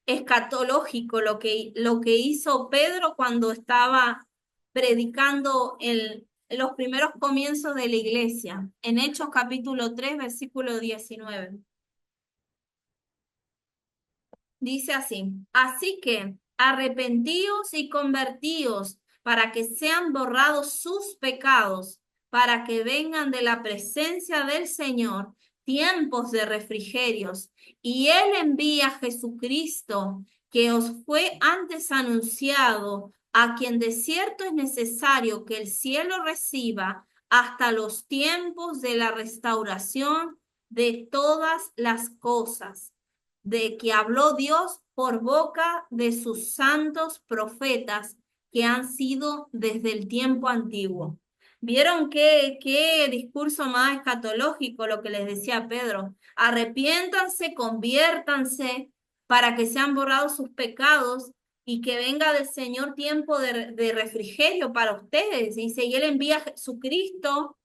escatológico lo que hizo Pedro cuando estaba predicando en los primeros comienzos de la iglesia, en Hechos capítulo 3, versículo 19. Dice así, así que arrepentíos y convertíos para que sean borrados sus pecados, para que vengan de la presencia del Señor tiempos de refrigerios. Y Él envía a Jesucristo, que os fue antes anunciado, a quien de cierto es necesario que el cielo reciba hasta los tiempos de la restauración de todas las cosas de que habló Dios por boca de sus santos profetas que han sido desde el tiempo antiguo. ¿Vieron qué discurso más escatológico lo que les decía Pedro? Arrepiéntanse, conviértanse para que sean borrados sus pecados y que venga del Señor tiempo de refrigerio para ustedes. Dice, y Él envía a Jesucristo, o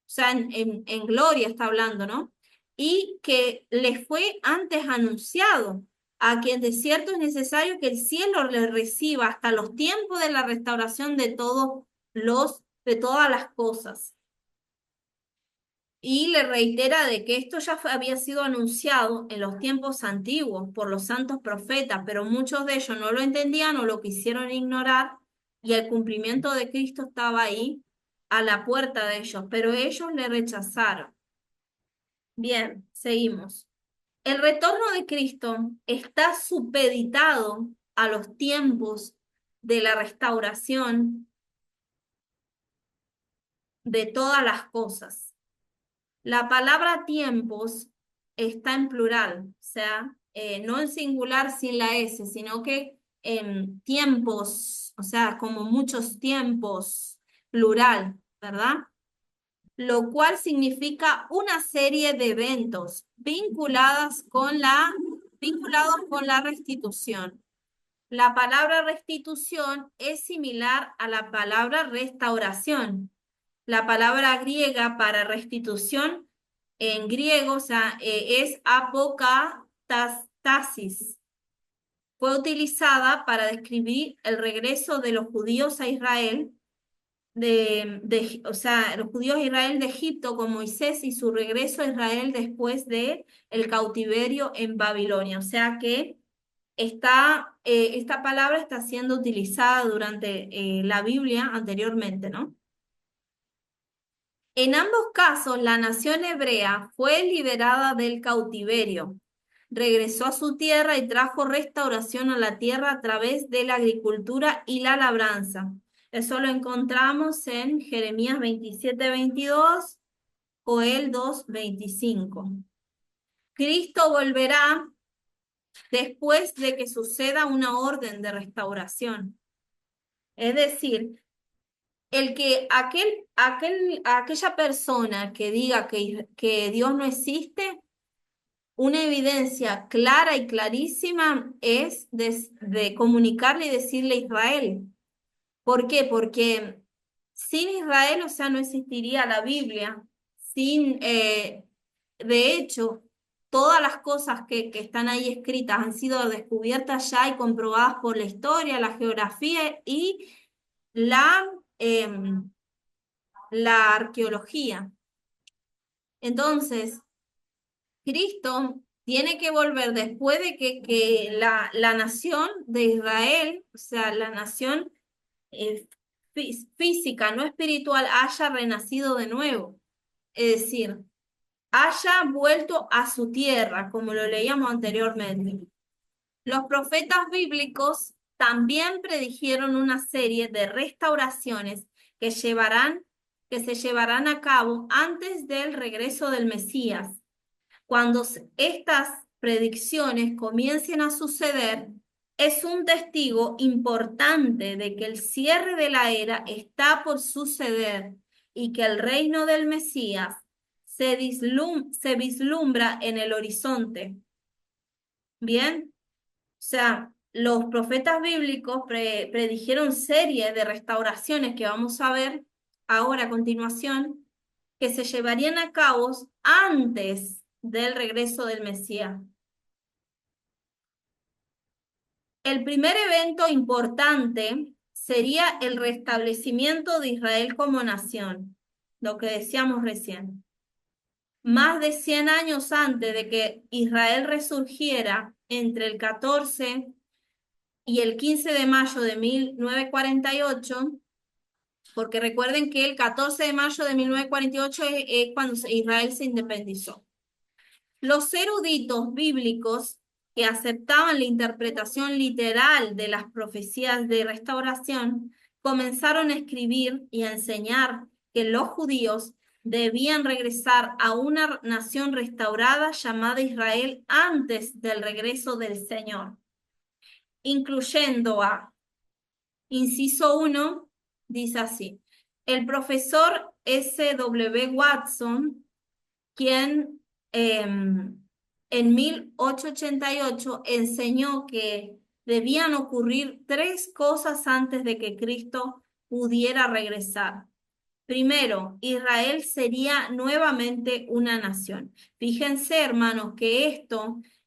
sea, en gloria está hablando, ¿no? Y que les fue antes anunciado, a quien de cierto es necesario que el cielo le reciba hasta los tiempos de la restauración de todas las cosas. Y le reitera de que esto ya había sido anunciado en los tiempos antiguos por los santos profetas, pero muchos de ellos no lo entendían o lo quisieron ignorar y el cumplimiento de Cristo estaba ahí a la puerta de ellos, pero ellos le rechazaron. Bien, seguimos. El retorno de Cristo está supeditado a los tiempos de la restauración de todas las cosas. La palabra tiempos está en plural, o sea, no en singular sin la S, sino que en tiempos, o sea, como muchos tiempos, plural, ¿verdad? Lo cual significa una serie de eventos vinculados con la restitución. La palabra restitución es similar a la palabra restauración. La palabra griega para restitución en griego, o sea, es apokatastasis. Fue utilizada para describir el regreso de los judíos a Israel, o sea, los judíos a Israel de Egipto con Moisés y su regreso a Israel después de el cautiverio en Babilonia. O sea que esta palabra está siendo utilizada durante la Biblia anteriormente, ¿no? En ambos casos, la nación hebrea fue liberada del cautiverio, regresó a su tierra y trajo restauración a la tierra a través de la agricultura y la labranza. Eso lo encontramos en Jeremías 27:22, Joel 2:25. Cristo volverá después de que suceda una orden de restauración. Es decir, aquella persona que diga que Dios no existe, una evidencia clara y clarísima es de comunicarle y decirle a Israel. ¿Por qué? Porque sin Israel, o sea, no existiría la Biblia. De hecho, todas las cosas que están ahí escritas han sido descubiertas ya y comprobadas por la historia, la geografía y la, em, la arqueología. Entonces, Cristo tiene que volver después de que la nación de Israel, o sea, la nación eh, física, no espiritual, haya renacido de nuevo. Es decir, haya vuelto a su tierra, como lo leíamos anteriormente. Los profetas bíblicos también predijeron una serie de restauraciones que se llevarán a cabo antes del regreso del Mesías. Cuando estas predicciones comiencen a suceder, es un testigo importante de que el cierre de la era está por suceder y que el reino del Mesías se vislumbra en el horizonte. Bien, o sea, los profetas bíblicos predijeron serie de restauraciones que vamos a ver ahora a continuación, que se llevarían a cabo antes del regreso del Mesías. El primer evento importante sería el restablecimiento de Israel como nación, lo que decíamos recién. Más de 100 años antes de que Israel resurgiera, entre el 14 y el 15 de mayo de 1948, porque recuerden que el 14 de mayo de 1948 es cuando Israel se independizó. Los eruditos bíblicos que aceptaban la interpretación literal de las profecías de restauración comenzaron a escribir y a enseñar que los judíos debían regresar a una nación restaurada llamada Israel antes del regreso del Señor, incluyendo a inciso 1, dice así, el profesor S.W. Watson, quien en 1888 enseñó que debían ocurrir tres cosas antes de que Cristo pudiera regresar. Primero, Israel sería nuevamente una nación. Fíjense, hermanos, que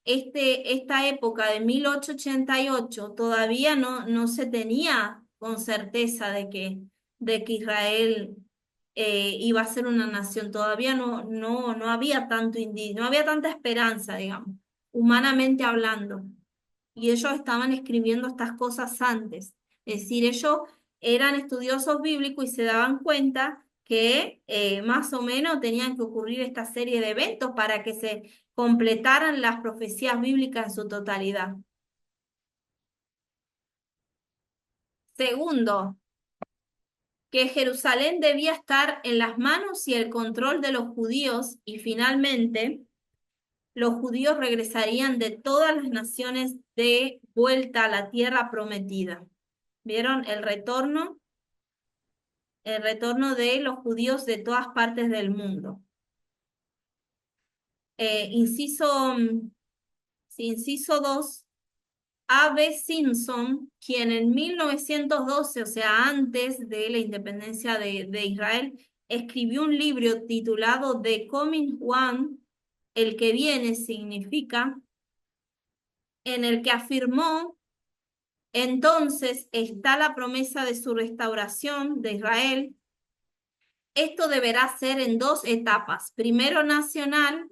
esta época de 1888 todavía no se tenía con certeza de que Israel iba a ser una nación. Todavía no había tanto indicio, no había tanta esperanza, digamos, humanamente hablando. Y ellos estaban escribiendo estas cosas antes. Es decir, ellos eran estudiosos bíblicos y se daban cuenta que más o menos tenían que ocurrir esta serie de eventos para que se completaran las profecías bíblicas en su totalidad. Segundo, que Jerusalén debía estar en las manos y el control de los judíos y finalmente los judíos regresarían de todas las naciones de vuelta a la tierra prometida. ¿Vieron el retorno? El retorno de los judíos de todas partes del mundo. Inciso 2. A.B. Simpson, quien en 1912, o sea, antes de la independencia de Israel, escribió un libro titulado The Coming One, el que viene significa, en el que afirmó: entonces está la promesa de su restauración de Israel. Esto deberá ser en dos etapas, primero nacional,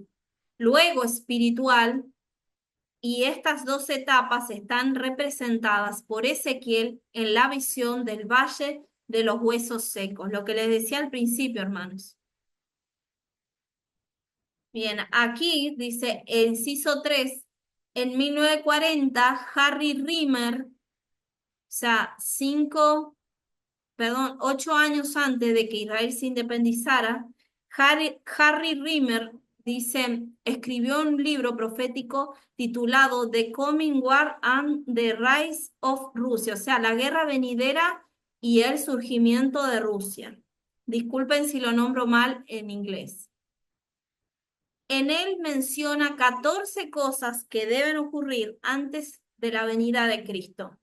luego espiritual, y estas dos etapas están representadas por Ezequiel en la visión del valle de los huesos secos, lo que les decía al principio, hermanos. Bien, aquí dice, inciso 3, en 1940, Harry Rimmer, o sea, 8 años antes de que Israel se independizara, Harry Rimmer dice, escribió un libro profético titulado The Coming War and the Rise of Russia, o sea, la guerra venidera y el surgimiento de Rusia. Disculpen si lo nombro mal en inglés. En él menciona 14 cosas que deben ocurrir antes de la venida de Cristo.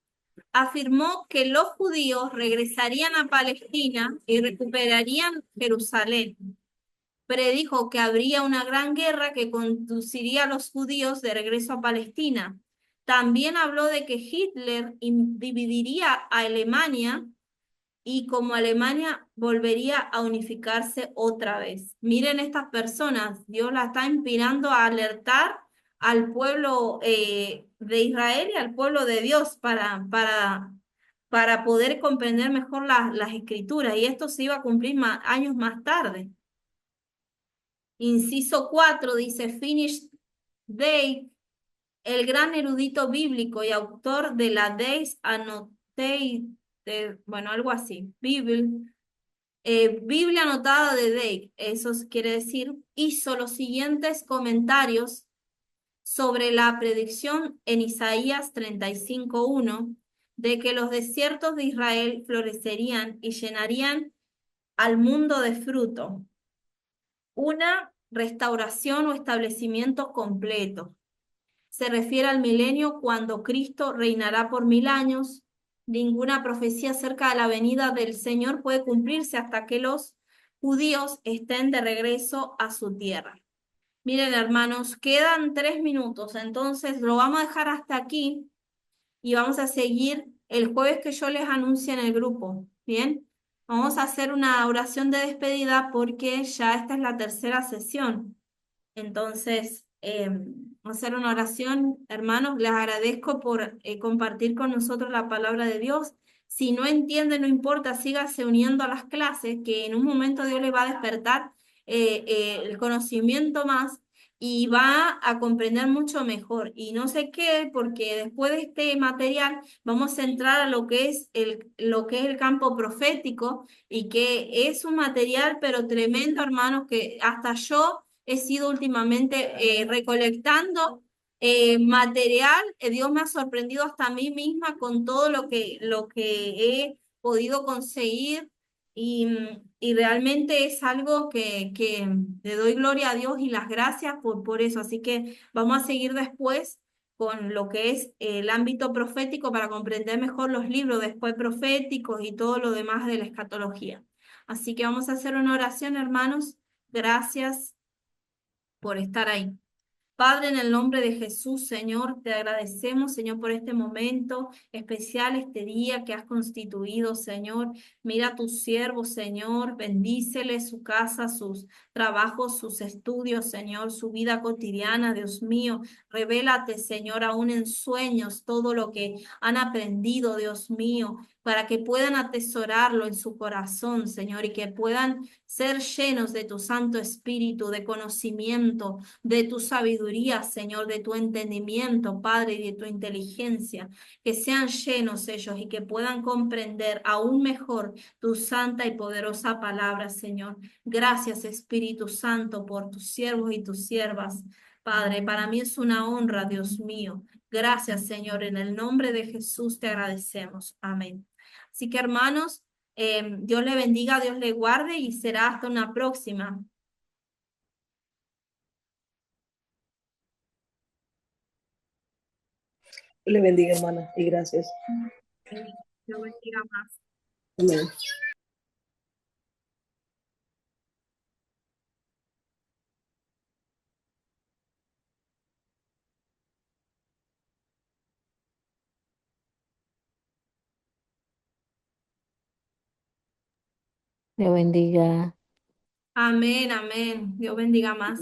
Afirmó que los judíos regresarían a Palestina y recuperarían Jerusalén. Predijo que habría una gran guerra que conduciría a los judíos de regreso a Palestina. También habló de que Hitler dividiría a Alemania y como Alemania volvería a unificarse otra vez. Miren estas personas, Dios la está inspirando a alertar al pueblo de Israel y al pueblo de Dios para poder comprender mejor las escrituras, y esto se iba a cumplir años más tarde. Inciso 4 dice, Finished Day, el gran erudito bíblico y autor de la Days Annotated, bueno, algo así, Biblia anotada de Day, eso quiere decir, hizo los siguientes comentarios sobre la predicción en Isaías 35:1 de que los desiertos de Israel florecerían y llenarían al mundo de fruto. Una restauración o establecimiento completo. Se refiere al milenio cuando Cristo reinará por 1000 años. Ninguna profecía acerca de la venida del Señor puede cumplirse hasta que los judíos estén de regreso a su tierra. Miren, hermanos, quedan 3 minutos, entonces lo vamos a dejar hasta aquí y vamos a seguir el jueves que yo les anuncie en el grupo. Bien, vamos a hacer una oración de despedida porque ya esta es la tercera sesión. Entonces, vamos a hacer una oración, hermanos. Les agradezco por compartir con nosotros la palabra de Dios. Si no entiende, no importa, sígase uniendo a las clases, que en un momento Dios le va a despertar el conocimiento más y va a comprender mucho mejor. Y no sé qué, porque después de este material vamos a entrar a lo que es el campo profético, y que es un material pero tremendo, hermanos, que hasta yo he sido últimamente recolectando material. Dios me ha sorprendido hasta a mí misma con todo lo que he podido conseguir, y realmente es algo que le doy gloria a Dios y las gracias por eso. Así que vamos a seguir después con lo que es el ámbito profético para comprender mejor los libros después proféticos y todo lo demás de la escatología. Así que vamos a hacer una oración, hermanos. Gracias por estar ahí. Padre, en el nombre de Jesús, Señor, te agradecemos, Señor, por este momento especial, este día que has constituido, Señor. Mira a tus siervos, Señor, bendícele su casa, sus trabajos, sus estudios, Señor, su vida cotidiana, Dios mío. Revélate, Señor, aún en sueños, todo lo que han aprendido, Dios mío, para que puedan atesorarlo en su corazón, Señor, y que puedan ser llenos de tu Santo Espíritu, de conocimiento, de tu sabiduría, Señor, de tu entendimiento, Padre, y de tu inteligencia. Que sean llenos ellos y que puedan comprender aún mejor tu santa y poderosa palabra, Señor. Gracias, Espíritu Santo, por tus siervos y tus siervas. Padre, para mí es una honra, Dios mío. Gracias, Señor. En el nombre de Jesús te agradecemos. Amén. Así que, hermanos, Dios le bendiga, Dios le guarde y será hasta una próxima. Le bendiga, hermana, y gracias. Dios bendiga más. Amén. Le bendiga. Amén, amén. Dios bendiga más.